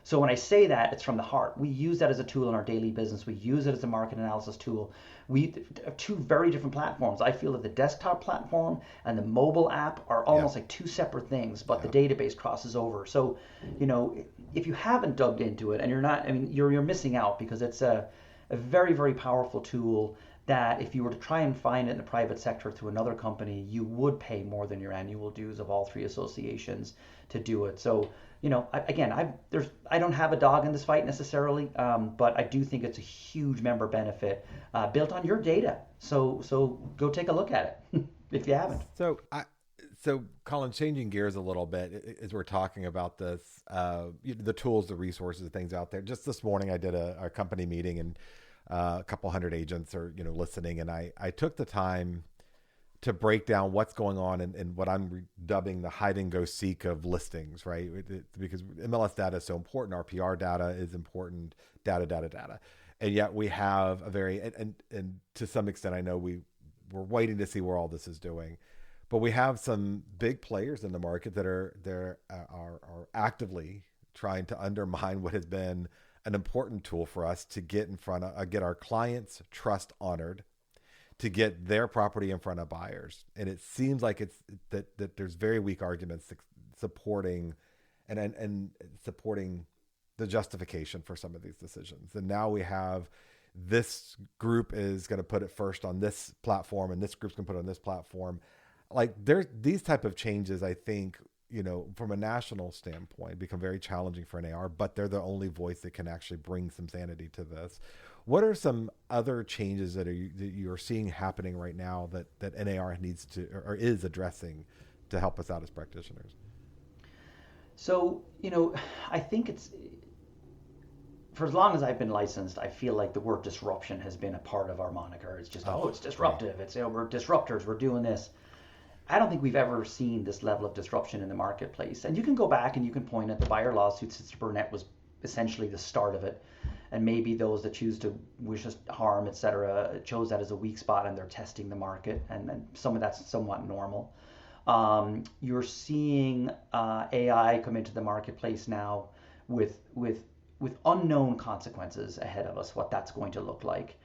So when I say that, it's from the heart. We use that as a tool in our daily business. We use it as a market analysis tool. We have two very different platforms. I feel that the desktop platform and the mobile app are almost like two separate things, but the database crosses over. So, you know, if you haven't dug into it and you're not, I mean, you're missing out, because it's a very, very powerful tool that if you were to try and find it in the private sector through another company, you would pay more than your annual dues of all three associations to do it. So, you know, I don't have a dog in this fight necessarily, but I do think it's a huge member benefit built on your data. So go take a look at it if you haven't. So Colin, changing gears a little bit as we're talking about this, the tools, the resources, the things out there. Just this morning, I did a company meeting, and a couple hundred agents are listening, and I took the time to break down what's going on in what I'm dubbing the hide and go seek of listings, right? Because MLS data is so important, RPR data is important, data. And yet we have a very, and to some extent, I know we're waiting to see where all this is doing, but we have some big players in the market that are actively trying to undermine what has been an important tool for us to get in front of, get our clients' trust honored, to get their property in front of buyers. And it seems like it's that there's very weak arguments supporting and supporting the justification for some of these decisions. And now we have this group is going to put it first on this platform, and this group's going to put it on this platform. Like there's these type of changes, I think, from a national standpoint, become very challenging for NAR, but they're the only voice that can actually bring some sanity to this. What are some other changes that you're seeing happening right now that NAR needs to or is addressing to help us out as practitioners? So, I think it's, for as long as I've been licensed, I feel like the word disruption has been a part of our moniker. It's just, it's disruptive. It's, we're disruptors. We're doing this. I don't think we've ever seen this level of disruption in the marketplace. And you can go back and you can point at the buyer lawsuits. Burnett was essentially the start of it. And maybe those that choose to wish us harm, et cetera, chose that as a weak spot and they're testing the market. And some of that's somewhat normal. You're seeing AI come into the marketplace now with unknown consequences ahead of us, what that's going to look like.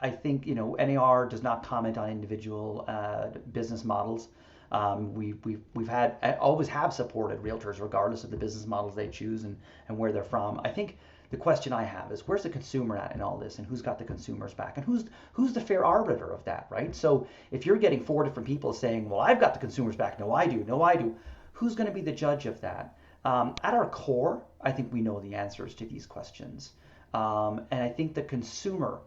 I think, NAR does not comment on individual business models. We've had, always have supported realtors regardless of the business models they choose and where they're from. I think the question I have is, where's the consumer at in all this, and who's got the consumer's back, and who's the fair arbiter of that, right? So if you're getting 4 different people saying, well, I've got the consumer's back, no I do, who's going to be the judge of that? At our core, I think we know the answers to these questions. And I think the consumer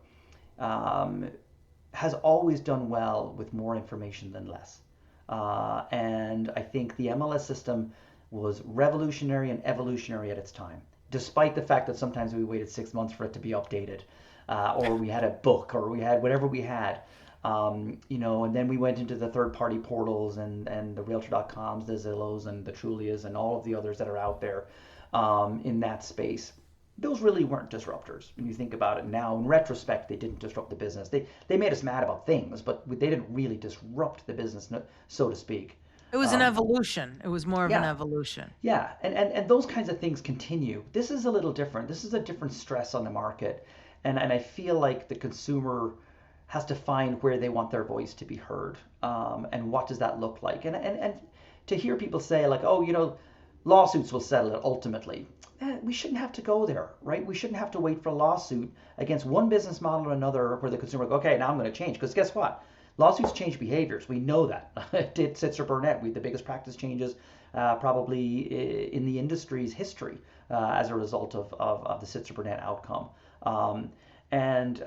has always done well with more information than less. And I think the MLS system was revolutionary and evolutionary at its time, despite the fact that sometimes we waited 6 months for it to be updated, or we had a book, or we had whatever we had. And then we went into the third-party portals and the Realtor.coms, the Zillows, and the Trulias, and all of the others that are out there in that space. Those really weren't disruptors. When you think about it now, in retrospect, they didn't disrupt the business. They made us mad about things, but they didn't really disrupt the business, so to speak. It was an evolution. It was more of an evolution. Yeah, and those kinds of things continue. This is a little different. This is a different stress on the market. And I feel like the consumer has to find where they want their voice to be heard. And what does that look like? And to hear people say like, lawsuits will settle it ultimately. We shouldn't have to go there, right? We shouldn't have to wait for a lawsuit against one business model or another where the consumer goes, okay, now I'm going to change. Because guess what? Lawsuits change behaviors. We know that. It did Sitzer Burnett. We had the biggest practice changes probably in the industry's history as a result of the Sitzer Burnett outcome. And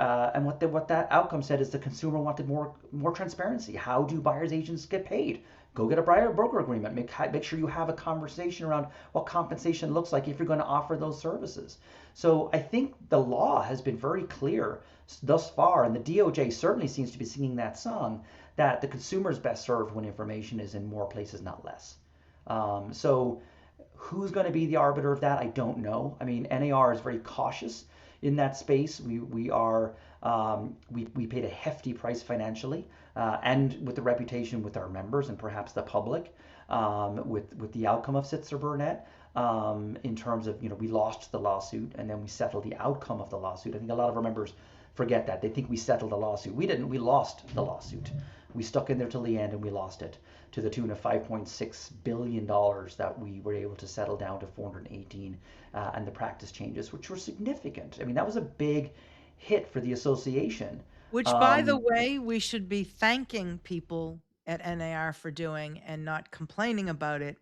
what that outcome said is the consumer wanted more transparency. How do buyers agents get paid? Go get a buyer broker agreement. Make sure you have a conversation around what compensation looks like if you're going to offer those services. So I think the law has been very clear thus far, and the DOJ certainly seems to be singing that song, that the consumer is best served when information is in more places, not less. So Who's going to be the arbiter of that? I don't know. I mean, NAR is very cautious in that space. We paid a hefty price financially, and with the reputation with our members and perhaps the public, with the outcome of Sitzer Burnett. In terms of, we lost the lawsuit and then we settled the outcome of the lawsuit. I think a lot of our members forget that. They think we settled the lawsuit. We didn't. We lost the lawsuit. We stuck in there till the end and we lost it to the tune of $5.6 billion that we were able to settle down to 418, and the practice changes, which were significant. I mean, that was a big hit for the association. Which, by the way, we should be thanking people at NAR for doing and not complaining about it.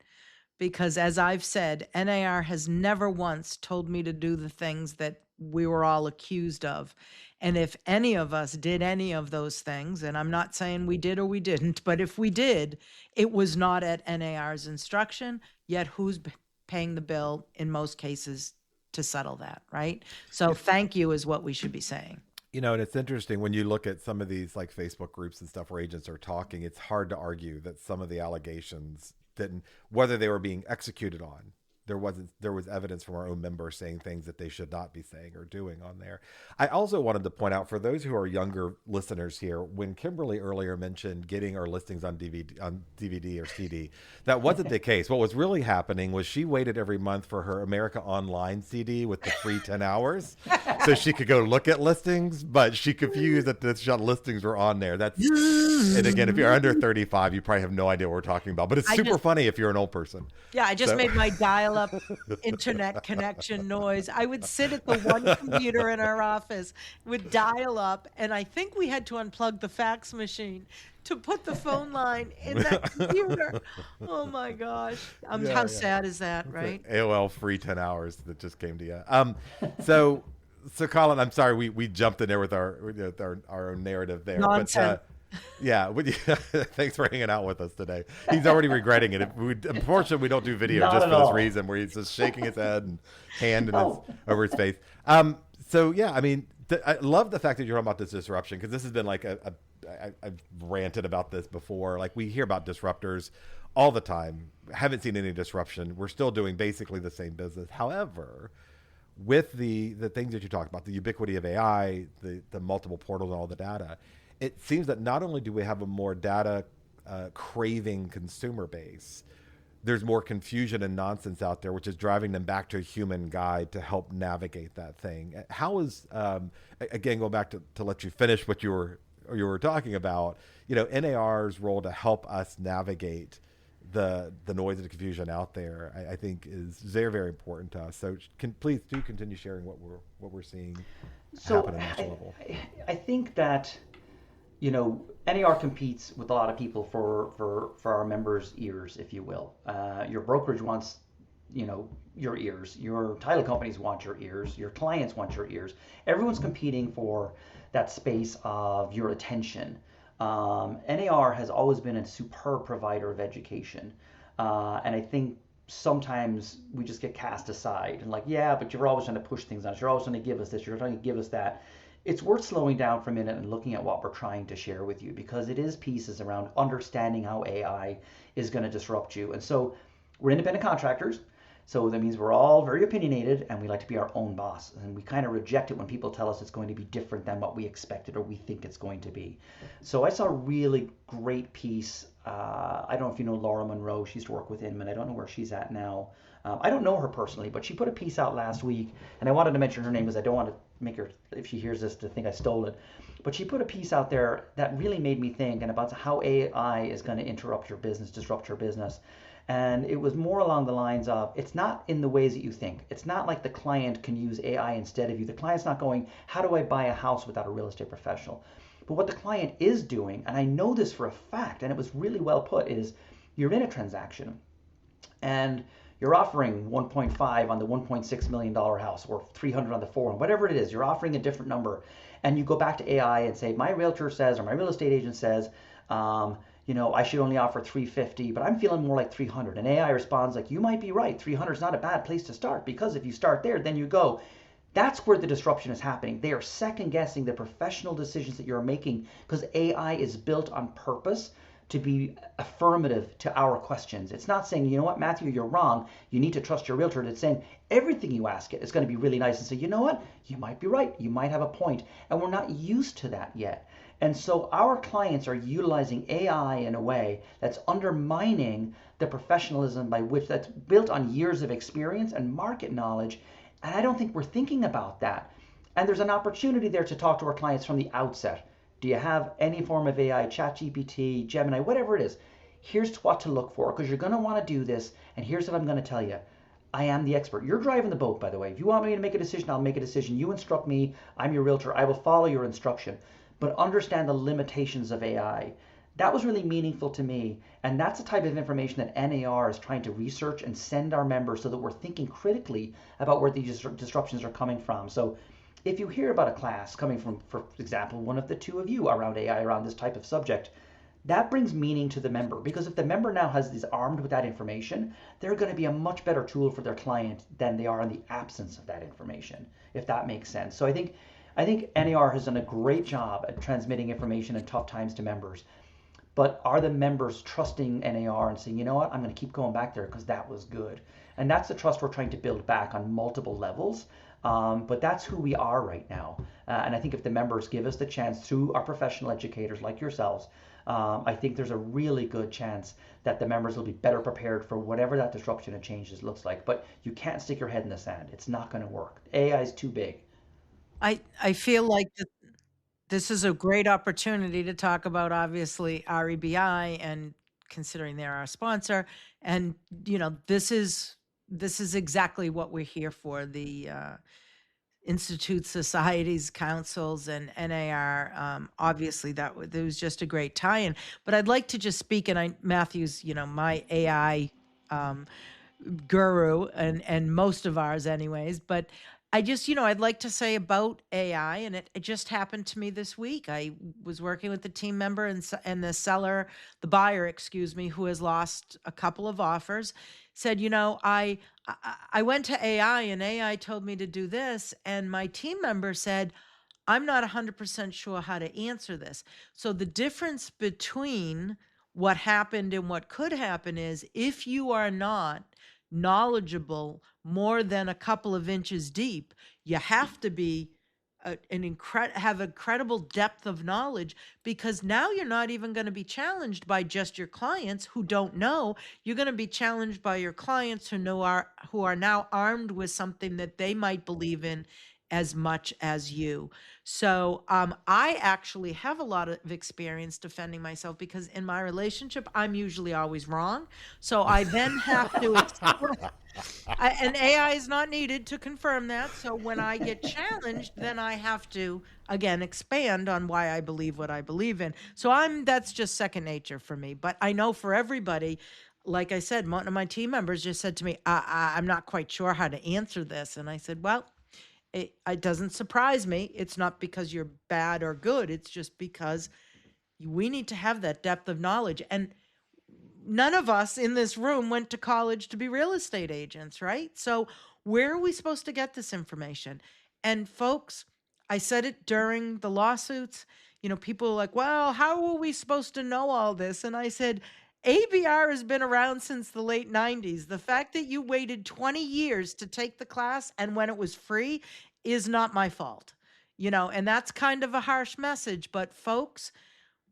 Because as I've said, NAR has never once told me to do the things that we were all accused of. And if any of us did any of those things, and I'm not saying we did or we didn't, but if we did, it was not at NAR's instruction, yet who's paying the bill in most cases to settle that, right? So thank you is what we should be saying. And it's interesting when you look at some of these like Facebook groups and stuff where agents are talking, it's hard to argue that some of the allegations didn't, whether they were being executed on, there was evidence from our own members saying things that they should not be saying or doing on there. I also wanted to point out for those who are younger listeners here, when Kimberly earlier mentioned getting our listings on DVD or CD, that wasn't the case. What was really happening was she waited every month for her America Online CD with the free 10 hours so she could go look at listings, but she confused that the listings were on there. And again, if you're under 35, you probably have no idea what we're talking about, but it's super funny if you're an old person. Yeah, I just made my dial-up internet connection noise. I would sit at the one computer in our office, would dial up, and I think we had to unplug the fax machine to put the phone line in that computer. Oh my gosh. How sad is that, right? AOL free 10 hours that just came to you. So Colin, I'm sorry we jumped in there with our own narrative there. Nonsense. But thanks for hanging out with us today. He's already regretting it. Unfortunately, we don't do video just for this reason, where he's just shaking his head and hand over his face. I love the fact that you're talking about this disruption, because this has been like I've ranted about this before. Like, we hear about disruptors all the time. Haven't seen any disruption. We're still doing basically the same business. However, with the things that you talked about, the ubiquity of AI, the multiple portals and all the data, it seems that not only do we have a more data craving consumer base, there's more confusion and nonsense out there, which is driving them back to a human guide to help navigate that thing. How is, again, going back to let you finish what you were talking about, NAR's role to help us navigate the noise and the confusion out there, I think is very, very important to us. So please do continue sharing what we're seeing happen at a national level. I think that NAR competes with a lot of people for our members' ears, if you will. Your brokerage wants, your ears. Your title companies want your ears. Your clients want your ears. Everyone's competing for that space of your attention. NAR has always been a superb provider of education. And I think sometimes we just get cast aside and but you're always trying to push things on us. You're always trying to give us this. You're trying to give us that. It's worth slowing down for a minute and looking at what we're trying to share with you, because it is pieces around understanding how AI is going to disrupt you. And so we're independent contractors. So that means we're all very opinionated and we like to be our own boss. And we kind of reject it when people tell us it's going to be different than what we expected or we think it's going to be. So I saw a really great piece. I don't know if you know Laura Monroe. She used to work with Inman. I don't know where she's at now. I don't know her personally, but she put a piece out last week, and I wanted to mention her name because I don't want to make her, if she hears this, to think I stole it. But she put a piece out there that really made me think and about how AI is going to disrupt your business. And it was more along the lines of, it's not in the ways that you think. It's not like the client can use AI instead of you. The client's not going, how do I buy a house without a real estate professional? But what the client is doing, and I know this for a fact, and it was really well put, is you're in a transaction and you're offering 1.5 on the $1.6 million house, or 300 on the 4, and whatever it is, you're offering a different number. And you go back to AI and say, my realtor says, or my real estate agent says, I should only offer 350, but I'm feeling more like 300. And AI responds like, you might be right. 300 is not a bad place to start, because if you start there, then you go. That's where the disruption is happening. They are second guessing the professional decisions that you're making, because AI is built on purpose to be affirmative to our questions. It's not saying, you know what, Matthew, you're wrong. You need to trust your realtor. It's saying everything you ask it is going to be really nice and say, you know what, you might be right. You might have a point. And we're not used to that yet. And so our clients are utilizing AI in a way that's undermining the professionalism by which that's built on years of experience and market knowledge. And I don't think we're thinking about that. And there's an opportunity there to talk to our clients from the outset. Do you have any form of AI, ChatGPT, Gemini, whatever it is? Here's what to look for because you're going to want to do this. And here's what I'm going to tell you. I am the expert. You're driving the boat, by the way. If you want me to make a decision, I'll make a decision. You instruct me. I'm your realtor. I will follow your instruction. But understand the limitations of AI. That was really meaningful to me. And that's the type of information that NAR is trying to research and send our members so that we're thinking critically about where these disruptions are coming from. So if you hear about a class coming from, for example, one of the two of you around AI, around this type of subject, that brings meaning to the member. Because if the member now is armed with that information, they're going to be a much better tool for their client than they are in the absence of that information, if that makes sense. So I think NAR has done a great job at transmitting information in tough times to members. But are the members trusting NAR and saying, you know what, I'm going to keep going back there because that was good? And that's the trust we're trying to build back on multiple levels. But that's who we are right now. And I think if the members give us the chance through our professional educators like yourselves, I think there's a really good chance that the members will be better prepared for whatever that disruption and changes looks like. But you can't stick your head in the sand. It's not going to work. AI is too big. I feel like this is a great opportunity to talk about obviously REBI and considering they're our sponsor. And, this is exactly what we're here for. The institutes, societies, councils, and NAR. Obviously, that was just a great tie-in. But I'd like to just speak, and Matthew's, my AI guru, and most of ours, anyways. But I just, I'd like to say about AI, and it just happened to me this week. I was working with the team member and the buyer, excuse me, who has lost a couple of offers, said, I went to AI and AI told me to do this. And my team member said, I'm not 100% sure how to answer this. So the difference between what happened and what could happen is if you are not knowledgeable more than a couple of inches deep, you have to be have incredible depth of knowledge, because now you're not even going to be challenged by just your clients who don't know. You're going to be challenged by your clients who are now armed with something that they might believe in as much as you. So I actually have a lot of experience defending myself because in my relationship, I'm usually always wrong. So I then have to and AI is not needed to confirm that. So when I get challenged, then I have to, again, expand on why I believe what I believe in. So that's just second nature for me. But I know for everybody, like I said, one of my team members just said to me, I'm not quite sure how to answer this. And I said, well, it doesn't surprise me. It's not because you're bad or good. It's just because we need to have that depth of knowledge. And none of us in this room went to college to be real estate agents, right? So where are we supposed to get this information? And folks, I said it during the lawsuits, people are like, well, how are we supposed to know all this? And I said, ABR has been around since the late 90s. The fact that you waited 20 years to take the class and when it was free is not my fault. And that's kind of a harsh message, but folks,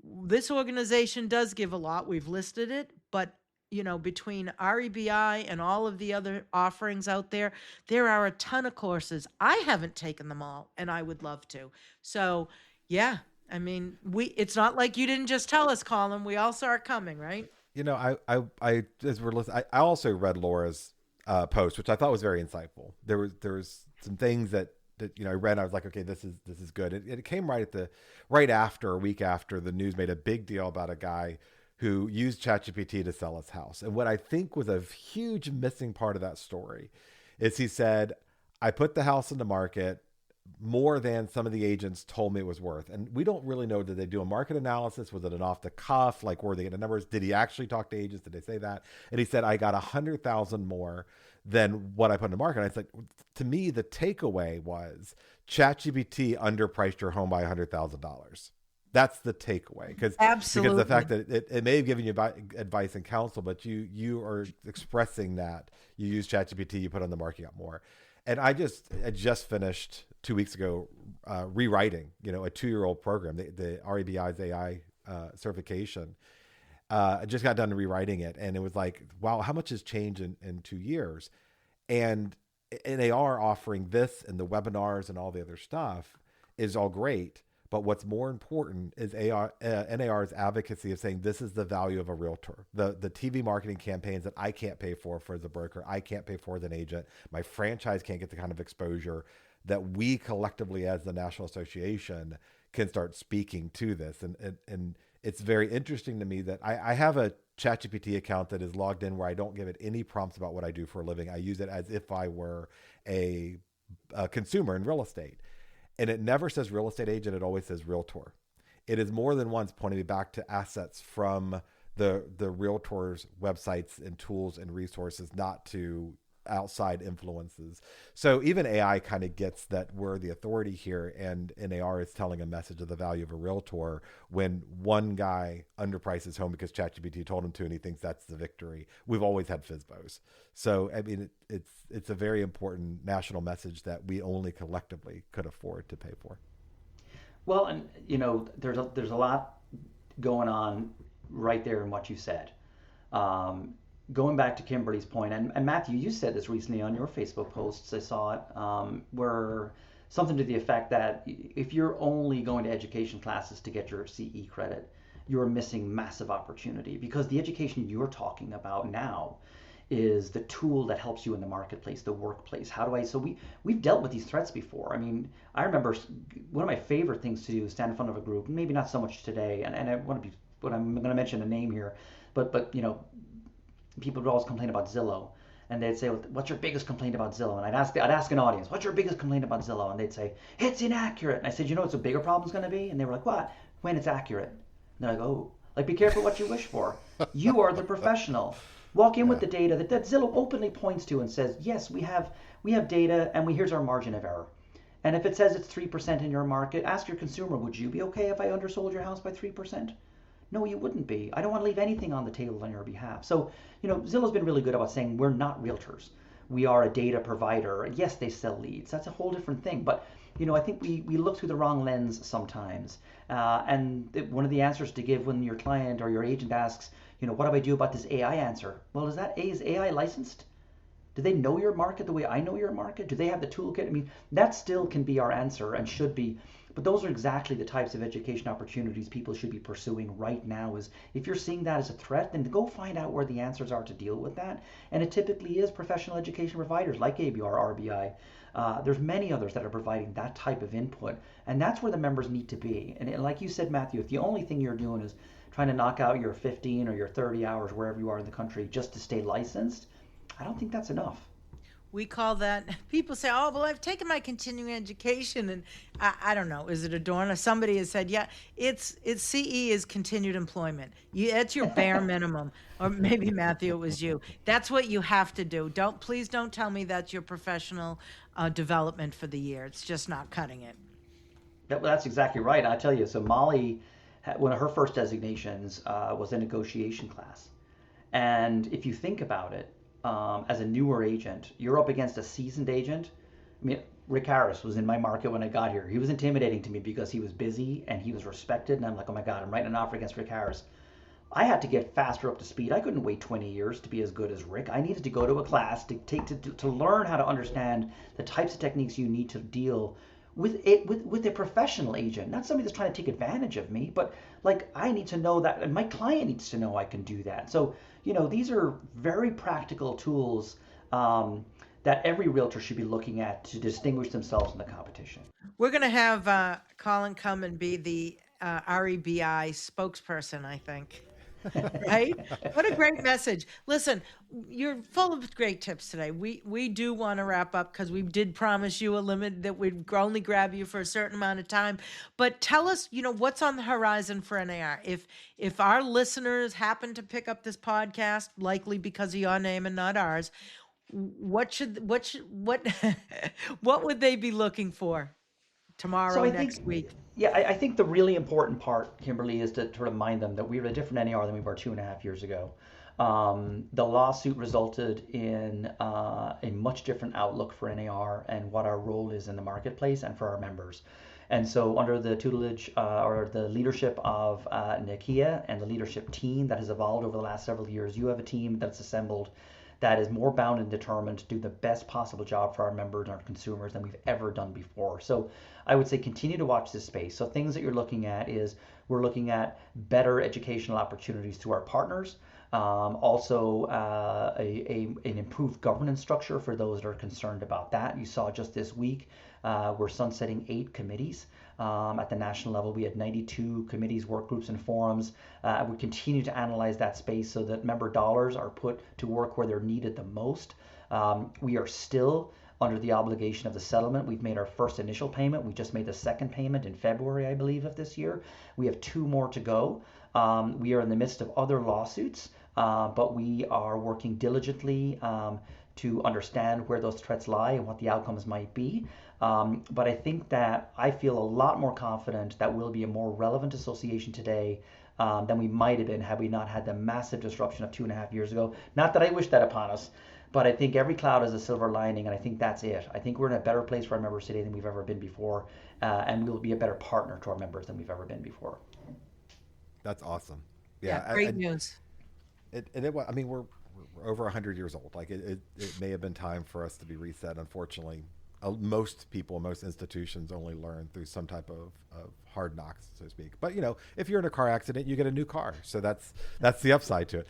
this organization does give a lot. We've listed it, but between REBI and all of the other offerings out there, there are a ton of courses. I haven't taken them all, and I would love to. So, yeah, I mean, it's not like you didn't just tell us, Colin. We all saw it coming, right? I as we're listening, I also read Laura's post, which I thought was very insightful. There was some things that I read, and I was like, okay, this is good. It came right after, a week after, the news made a big deal about a guy who used ChatGPT to sell his house. And what I think was a huge missing part of that story is he said, I put the house in the market more than some of the agents told me it was worth. And we don't really know, did they do a market analysis? Was it an off the cuff? Like, were they getting the numbers? Did he actually talk to agents? Did they say that? And he said, I got 100,000 more than what I put in the market. And it's like, to me, the takeaway was ChatGPT underpriced your home by $100,000. That's the takeaway, because Absolutely. the fact that it may have given you advice and counsel, but you are expressing that you use ChatGPT, you put on the market, you got more. And I just finished 2 weeks ago rewriting, a 2-year-old program, the REBI's AI certification. I just got done rewriting it, and it was like, wow, how much has changed in 2 years? And they are offering this, and the webinars and all the other stuff is all great. But what's more important is NAR's advocacy of saying this is the value of a realtor. The TV marketing campaigns that I can't pay for as a broker, I can't pay for as an agent. My franchise can't get the kind of exposure that we collectively as the National Association can start speaking to this. And it's very interesting to me that I have a ChatGPT account that is logged in where I don't give it any prompts about what I do for a living. I use it as if I were a consumer in real estate. And it never says real estate agent. It always says realtor. It is more than once pointing me back to assets from the realtors' websites and tools and resources, not to outside influences. So even AI kind of gets that we're the authority here, and NAR is telling a message of the value of a realtor when one guy underpriced his home because ChatGPT told him to, and he thinks that's the victory. We've always had FSBOs. So, I mean, it's a very important national message that we only collectively could afford to pay for. Well, and there's a lot going on right there in what you said. Going back to Kimberly's point, and Matthew, you said this recently on your Facebook posts, I saw it, where something to the effect that if you're only going to education classes to get your CE credit, you're missing massive opportunity, because the education you're talking about now is the tool that helps you in the marketplace, the workplace. So we've dealt with these threats before. I mean, I remember one of my favorite things to do is stand in front of a group, maybe not so much today, and I'm going to mention a name here, but people would always complain about Zillow, and they'd say, well, what's your biggest complaint about Zillow? And I'd ask an audience, what's your biggest complaint about Zillow? And they'd say, it's inaccurate. And I said, what's a bigger problem is going to be? And they were like, what? When it's accurate. And they're like, oh, be careful what you wish for. You are the professional. Walk in with the data that Zillow openly points to and says, yes, we have data, and here's our margin of error. And if it says it's 3% in your market, ask your consumer, would you be okay if I undersold your house by 3%? No, you wouldn't be. I don't want to leave anything on the table on your behalf. So, Zillow's been really good about saying we're not realtors. We are a data provider. Yes, they sell leads. That's a whole different thing. But, I think we look through the wrong lens sometimes. And one of the answers to give when your client or your agent asks, what do I do about this AI answer? Well, is AI licensed? Do they know your market the way I know your market? Do they have the toolkit? I mean, that still can be our answer and should be. But those are exactly the types of education opportunities people should be pursuing right now. Is if you're seeing that as a threat, then go find out where the answers are to deal with that. And it typically is professional education providers like ABR, RBI. There's many others that are providing that type of input. And that's where the members need to be. And like you said, Matthew, if the only thing you're doing is trying to knock out your 15 or your 30 hours wherever you are in the country just to stay licensed, I don't think that's enough. We call that, people say, oh, well, I've taken my continuing education, and I don't know, is it Adorno? Somebody has said, yeah, it's CE is continued employment. That's your bare minimum. Or maybe, Matthew, it was you. That's what you have to do. Please don't tell me that's your professional development for the year. It's just not cutting it. That's exactly right. I tell you, so Molly, one of her first designations was a negotiation class. And if you think about it, as a newer agent, you're up against a seasoned agent. I mean, Rick Harris was in my market when I got here. He was intimidating to me because he was busy and he was respected. And I'm like, oh my God, I'm writing an offer against Rick Harris. I had to get faster up to speed. I couldn't wait 20 years to be as good as Rick. I needed to go to a class to learn how to understand the types of techniques you need to deal with a professional agent, not somebody that's trying to take advantage of me, but like I need to know that, and my client needs to know I can do that. So, these are very practical tools that every realtor should be looking at to distinguish themselves in the competition. We're going to have Colin come and be the REBI spokesperson, I think. Right? What a great message. Listen, you're full of great tips today. We do want to wrap up because we did promise you a limit that we'd only grab you for a certain amount of time. But tell us, what's on the horizon for NAR. If our listeners happen to pick up this podcast, likely because of your name and not ours, what would they be looking for? So tomorrow, I next think, week? yeah, I think the really important part, Kimberly, is to remind them that we were a different NAR than we were 2.5 years ago. The lawsuit resulted in a much different outlook for NAR and what our role is in the marketplace and for our members. And so, under the tutelage or the leadership of Nakia and the leadership team that has evolved over the last several years, you have a team that's assembled that is more bound and determined to do the best possible job for our members and our consumers than we've ever done before. So I would say continue to watch this space. So things that you're looking at is we're looking at better educational opportunities to our partners. Also, an improved governance structure for those that are concerned about that. You saw just this week, we're sunsetting 8 committees. At the national level, we had 92 committees, work groups, and forums. We continue to analyze that space so that member dollars are put to work where they're needed the most. We are still under the obligation of the settlement. We've made our first initial payment. We just made the second payment in February, I believe, of this year. We have 2 more to go. We are in the midst of other lawsuits, but we are working diligently to understand where those threats lie and what the outcomes might be. But I think that I feel a lot more confident that we'll be a more relevant association today than we might have been had we not had the massive disruption of 2.5 years ago. Not that I wish that upon us, but I think every cloud has a silver lining, and I think that's it. I think we're in a better place for our members today than we've ever been before, and we'll be a better partner to our members than we've ever been before. That's awesome. Yeah, great news. I mean, we're over 100 years old. Like it may have been time for us to be reset. Unfortunately, most people, most institutions only learn through some type of hard knocks, so to speak. But if you're in a car accident, you get a new car. So that's the upside to it.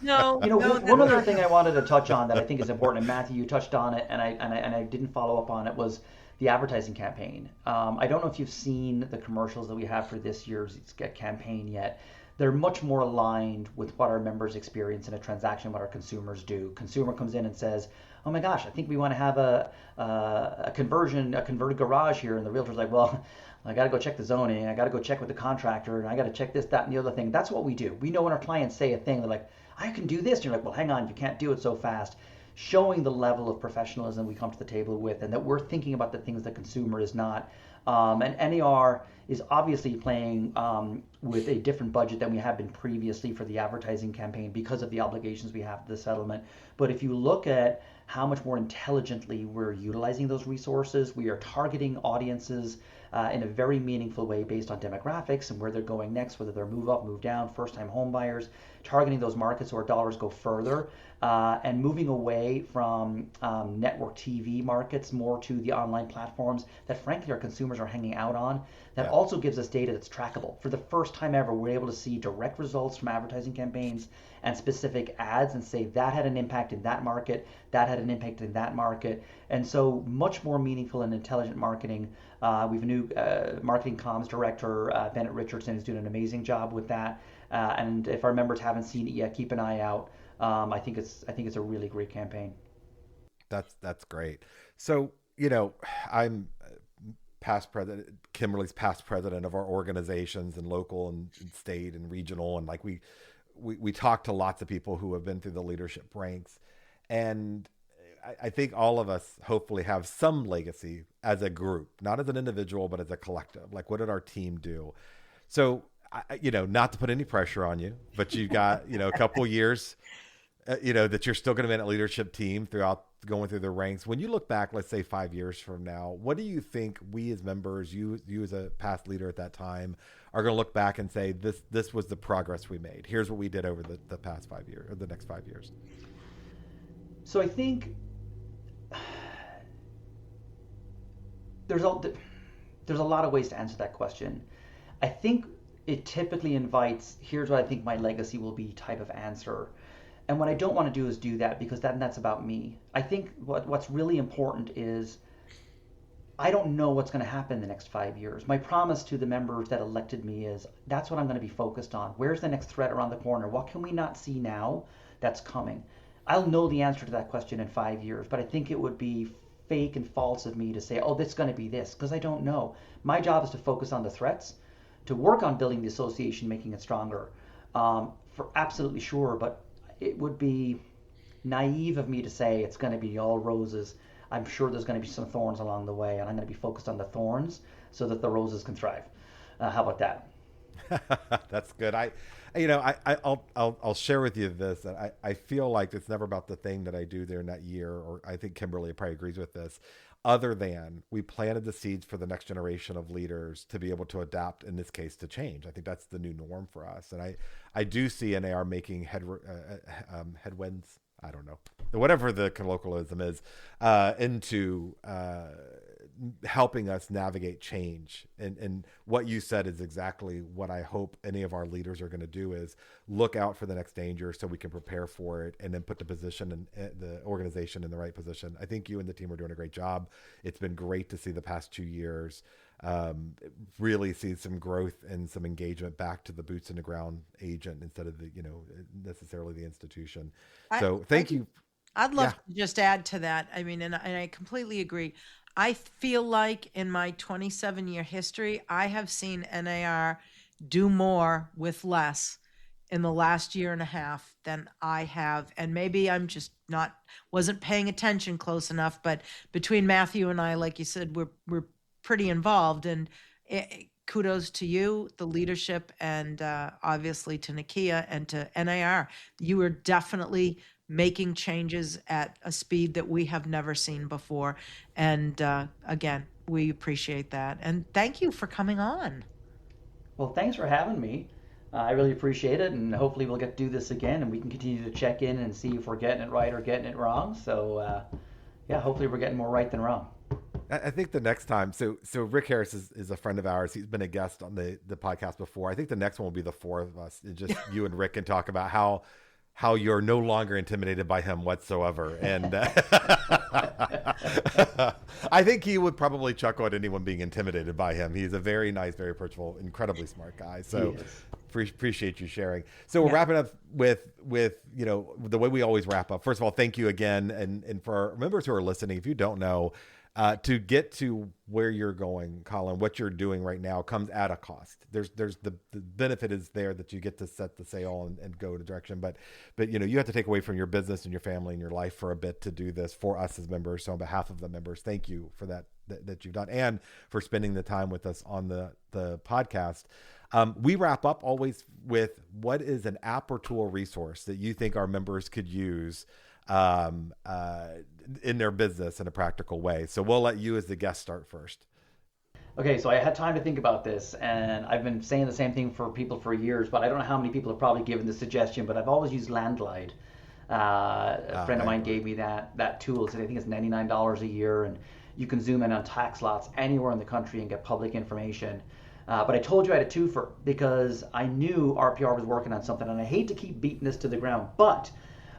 No, one other thing I wanted to touch on that I think is important, and Matthew, you touched on it, and I didn't follow up on it, was the advertising campaign. I don't know if you've seen the commercials that we have for this year's campaign yet. They're much more aligned with what our members experience in a transaction, what our consumers do. Consumer comes in and says, "Oh my gosh, I think we want to have a converted garage here," and the realtor's like, "Well, I got to go check the zoning, I got to go check with the contractor, and I got to check this, that, and the other thing." That's what we do. We know when our clients say a thing, they're like, "I can do this," and you're like, "Well, hang on, you can't do it so fast." Showing the level of professionalism we come to the table with, and that we're thinking about the things the consumer is not. And NAR is obviously playing with a different budget than we have been previously for the advertising campaign because of the obligations we have to the settlement. But if you look at how much more intelligently we're utilizing those resources, we are targeting audiences in a very meaningful way based on demographics and where they're going next, whether they're move up, move down, first-time home buyers, targeting those markets where dollars go further, and moving away from network TV markets more to the online platforms that frankly our consumers are hanging out on. That also gives us data that's trackable. For the first time ever, we're able to see direct results from advertising campaigns and specific ads and say that had an impact in that market, that had an impact in that market. And so much more meaningful and intelligent marketing. We have a new marketing comms director, Bennett Richardson, who's doing an amazing job with that. And if our members haven't seen it yet, keep an eye out. I think it's a really great campaign. That's great. So I'm past president, Kimberly's past president of our organizations and local and state and regional, and like we talk to lots of people who have been through the leadership ranks, and I think all of us hopefully have some legacy as a group, not as an individual, but as a collective. Like, what did our team do? So, not to put any pressure on you, but you got, a couple years, that you're still going to be in a leadership team throughout going through the ranks. When you look back, let's say 5 years from now, what do you think we as members, you as a past leader at that time, are going to look back and say, this was the progress we made. Here's what we did over the past 5 years, or the next 5 years. So I think there's a lot of ways to answer that question. I think it typically invites, here's what I think my legacy will be type of answer. And what I don't want to do is do that, because that's about me. I think what's really important is I don't know what's going to happen in the next 5 years. My promise to the members that elected me is that's what I'm going to be focused on. Where's the next threat around the corner? What can we not see now that's coming? I'll know the answer to that question in 5 years, but I think it would be fake and false of me to say, oh, this is going to be this, because I don't know. My job is to focus on the threats, to work on building the association, making it stronger, for absolutely sure. But it would be naive of me to say it's going to be all roses. I'm sure there's going to be some thorns along the way, and I'm going to be focused on the thorns so that the roses can thrive. How about that? That's good. I'll share with you this. That I feel like it's never about the thing that I do there in that year, or I think Kimberly probably agrees with this. Other than we planted the seeds for the next generation of leaders to be able to adapt, in this case, to change. I think that's the new norm for us, and I do see NAR making headwinds. I don't know, whatever the colloquialism is, into helping us navigate change. And what you said is exactly what I hope any of our leaders are going to do, is look out for the next danger so we can prepare for it, and then put the position and the organization in the right position. I think you and the team are doing a great job. It's been great to see the past 2 years really see some growth and some engagement back to the boots in the ground agent instead of the, necessarily the institution. So thank you. I'd love to just add to that. I mean, and I completely agree. I feel like in my 27-year history, I have seen NAR do more with less in the last year and a half than I have. And maybe I'm just wasn't paying attention close enough, but between Matthew and I, like you said, we're pretty involved, and kudos to you, the leadership, and obviously to Nakia and to NAR. You are definitely making changes at a speed that we have never seen before. And again, we appreciate that. And thank you for coming on. Well, thanks for having me. I really appreciate it, and hopefully we'll get to do this again, and we can continue to check in and see if we're getting it right or getting it wrong. So, hopefully we're getting more right than wrong. I think the next time, so Rick Harris is a friend of ours. He's been a guest on the podcast before. I think the next one will be the four of us. Just you and Rick can talk about how you're no longer intimidated by him whatsoever. And I think he would probably chuckle at anyone being intimidated by him. He's a very nice, very approachable, incredibly smart guy. So appreciate you sharing. So we're wrapping up with the way we always wrap up. First of all, thank you again. And for our members who are listening, if you don't know, to get to where you're going, Colin, what you're doing right now comes at a cost. There's the benefit is there that you get to set the sail and go in a direction, but you have to take away from your business and your family and your life for a bit to do this for us as members. So on behalf of the members, thank you for that you've done, and for spending the time with us on the podcast. We wrap up always with what is an app or tool resource that you think our members could use in their business in a practical way. So we'll let you as the guest start first. Okay, so I had time to think about this, and I've been saying the same thing for people for years, but I don't know how many people have probably given the suggestion, but I've always used Landglide. A friend of mine gave me that tool. So I think it's $99 a year, and you can zoom in on tax lots anywhere in the country and get public information. But I told you I had a twofer because I knew RPR was working on something, and I hate to keep beating this to the ground, but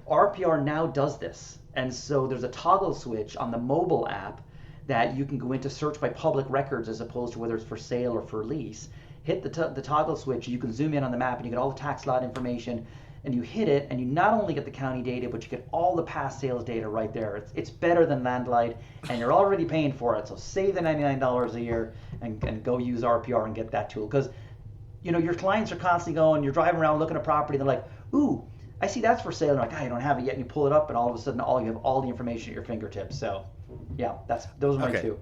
RPR now does this. And so there's a toggle switch on the mobile app that you can go into search by public records as opposed to whether it's for sale or for lease. Hit the toggle switch, you can zoom in on the map and you get all the tax lot information, and you hit it and you not only get the county data, but you get all the past sales data right there. It's better than Landglide, and you're already paying for it. So save the $99 a year and go use RPR and get that tool. Because your clients are constantly going, you're driving around looking at property, and they're like, ooh, I see that's for sale. And like, I don't have it yet. And you pull it up, and all of a sudden, you have all the information at your fingertips. So, yeah, those are my two.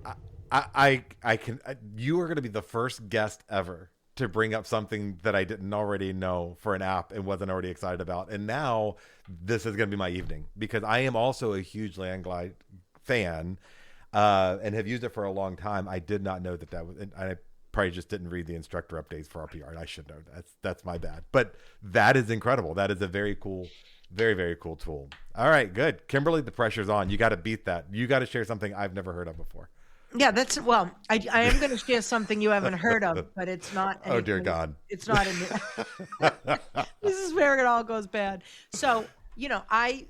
You are going to be the first guest ever to bring up something that I didn't already know for an app and wasn't already excited about. And now this is going to be my evening, because I am also a huge Landglide fan and have used it for a long time. I did not know that was. I probably just didn't read the instructor updates for RPR, and I should know. That's my bad. But that is incredible. That is a very cool, very, very cool tool. All right, good. Kimberly, the pressure's on. You got to beat that. You got to share something I've never heard of before. Yeah, I am going to share something you haven't heard of, but it's not. Oh, dear God. It's not in this is where it all goes bad. So, I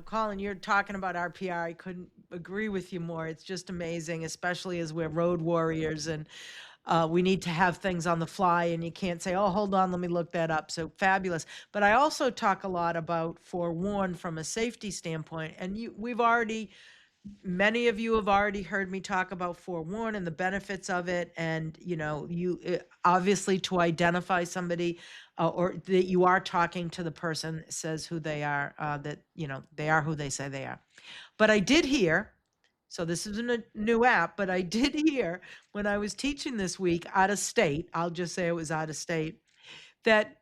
Colin, you're talking about RPR. I couldn't agree with you more. It's just amazing, especially as we're road warriors and we need to have things on the fly, and you can't say, oh, hold on, let me look that up. So fabulous. But I also talk a lot about Forewarn from a safety standpoint. And many of you have already heard me talk about Forewarn and the benefits of it. And, obviously to identify somebody or that you are talking to the person says who they are, that, they are who they say they are. But I did hear So this isn't a new app, but I did hear when I was teaching this week out of state, I'll just say it was out of state, that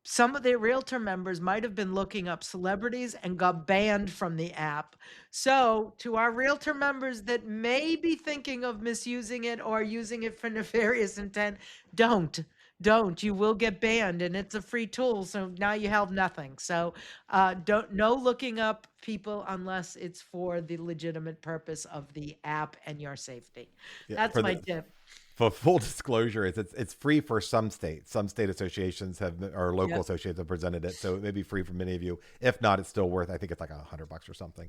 some of their realtor members might have been looking up celebrities and got banned from the app. So, to our realtor members that may be thinking of misusing it or using it for nefarious intent, don't. Don't. You will get banned, and it's a free tool. So now you have nothing. So, no looking up people unless it's for the legitimate purpose of the app and your safety. Yeah, That's for my the- tip. For full disclosure, it's free for some states. Some state associations or local Yep. associations have presented it, so it may be free for many of you. If not, it's still worth. I think it's like $100 or something.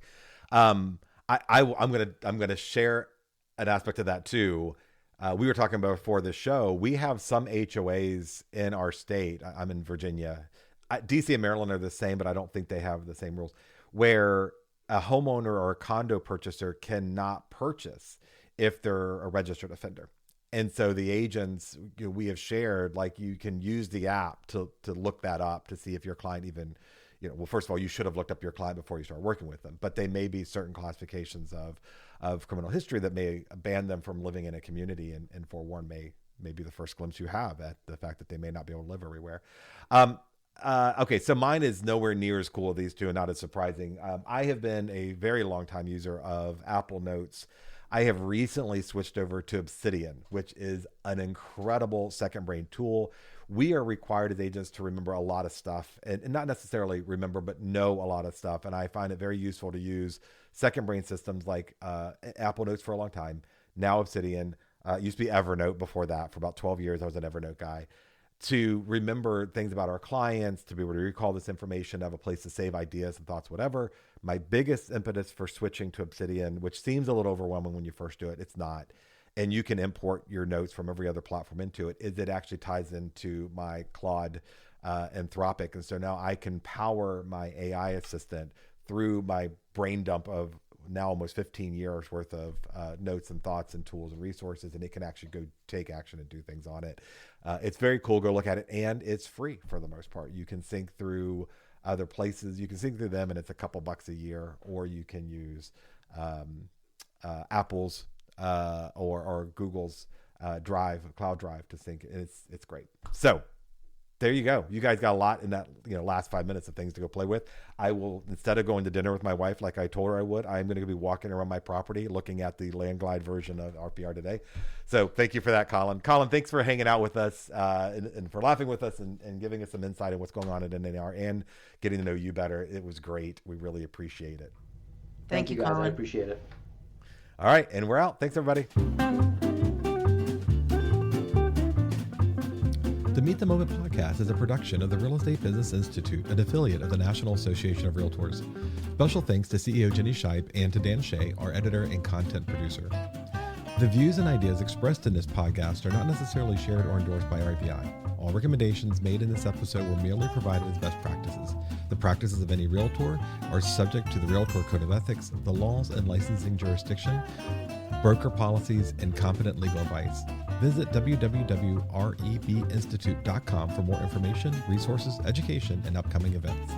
I'm gonna share an aspect of that too. We were talking about before the show. We have some HOAs in our state. I'm in Virginia. DC and Maryland are the same, but I don't think they have the same rules. Where a homeowner or a condo purchaser cannot purchase if they're a registered offender. And so the agents, we have shared, like, you can use the app to look that up to see if your client even, well, first of all, you should have looked up your client before you start working with them. But they may be certain classifications of criminal history that may ban them from living in a community, and forewarn may be the first glimpse you have at the fact that they may not be able to live everywhere. Okay, so mine is nowhere near as cool as these two and not as surprising. I have been a very long time user of Apple Notes. I have recently switched over to Obsidian, which is an incredible second brain tool. We are required as agents to remember a lot of stuff, and not necessarily remember, but know a lot of stuff. And I find it very useful to use second brain systems like Apple Notes for a long time. Now Obsidian, used to be Evernote before that. For about 12 years, I was an Evernote guy. To remember things about our clients, to be able to recall this information, to have a place to save ideas and thoughts, whatever. My biggest impetus for switching to Obsidian, which seems a little overwhelming when you first do it, it's not. And you can import your notes from every other platform into it, is it actually ties into my Claude Anthropic. And so now I can power my AI assistant through my brain dump of now almost 15 years worth of notes and thoughts and tools and resources, and it can actually go take action and do things on it. It's very cool. Go look at it, and it's free for the most part. You can sync through other places. You can sync through them, and it's a couple bucks a year, or you can use Apple's or Google's cloud drive to sync. It's great. So there you go. You guys got a lot in that last 5 minutes of things to go play with. I will, instead of going to dinner with my wife like I told her I would, I'm going to be walking around my property looking at the Land Glide version of RPR today. So thank you for that, Colin. Colin, thanks for hanging out with us and for laughing with us and giving us some insight on what's going on at NNR and getting to know you better. It was great. We really appreciate it. Thank you, guys. Colin. I appreciate it. All right, and we're out. Thanks, everybody. The Meet the Moment podcast is a production of the Real Estate Business Institute, an affiliate of the National Association of Realtors. Special thanks to CEO Jenny Scheib and to Dan Shea, our editor and content producer. The views and ideas expressed in this podcast are not necessarily shared or endorsed by RPI. All recommendations made in this episode were merely provided as best practices. The practices of any realtor are subject to the Realtor Code of Ethics, the laws and licensing jurisdiction, broker policies, and competent legal advice. Visit www.rebinstitute.com for more information, resources, education, and upcoming events.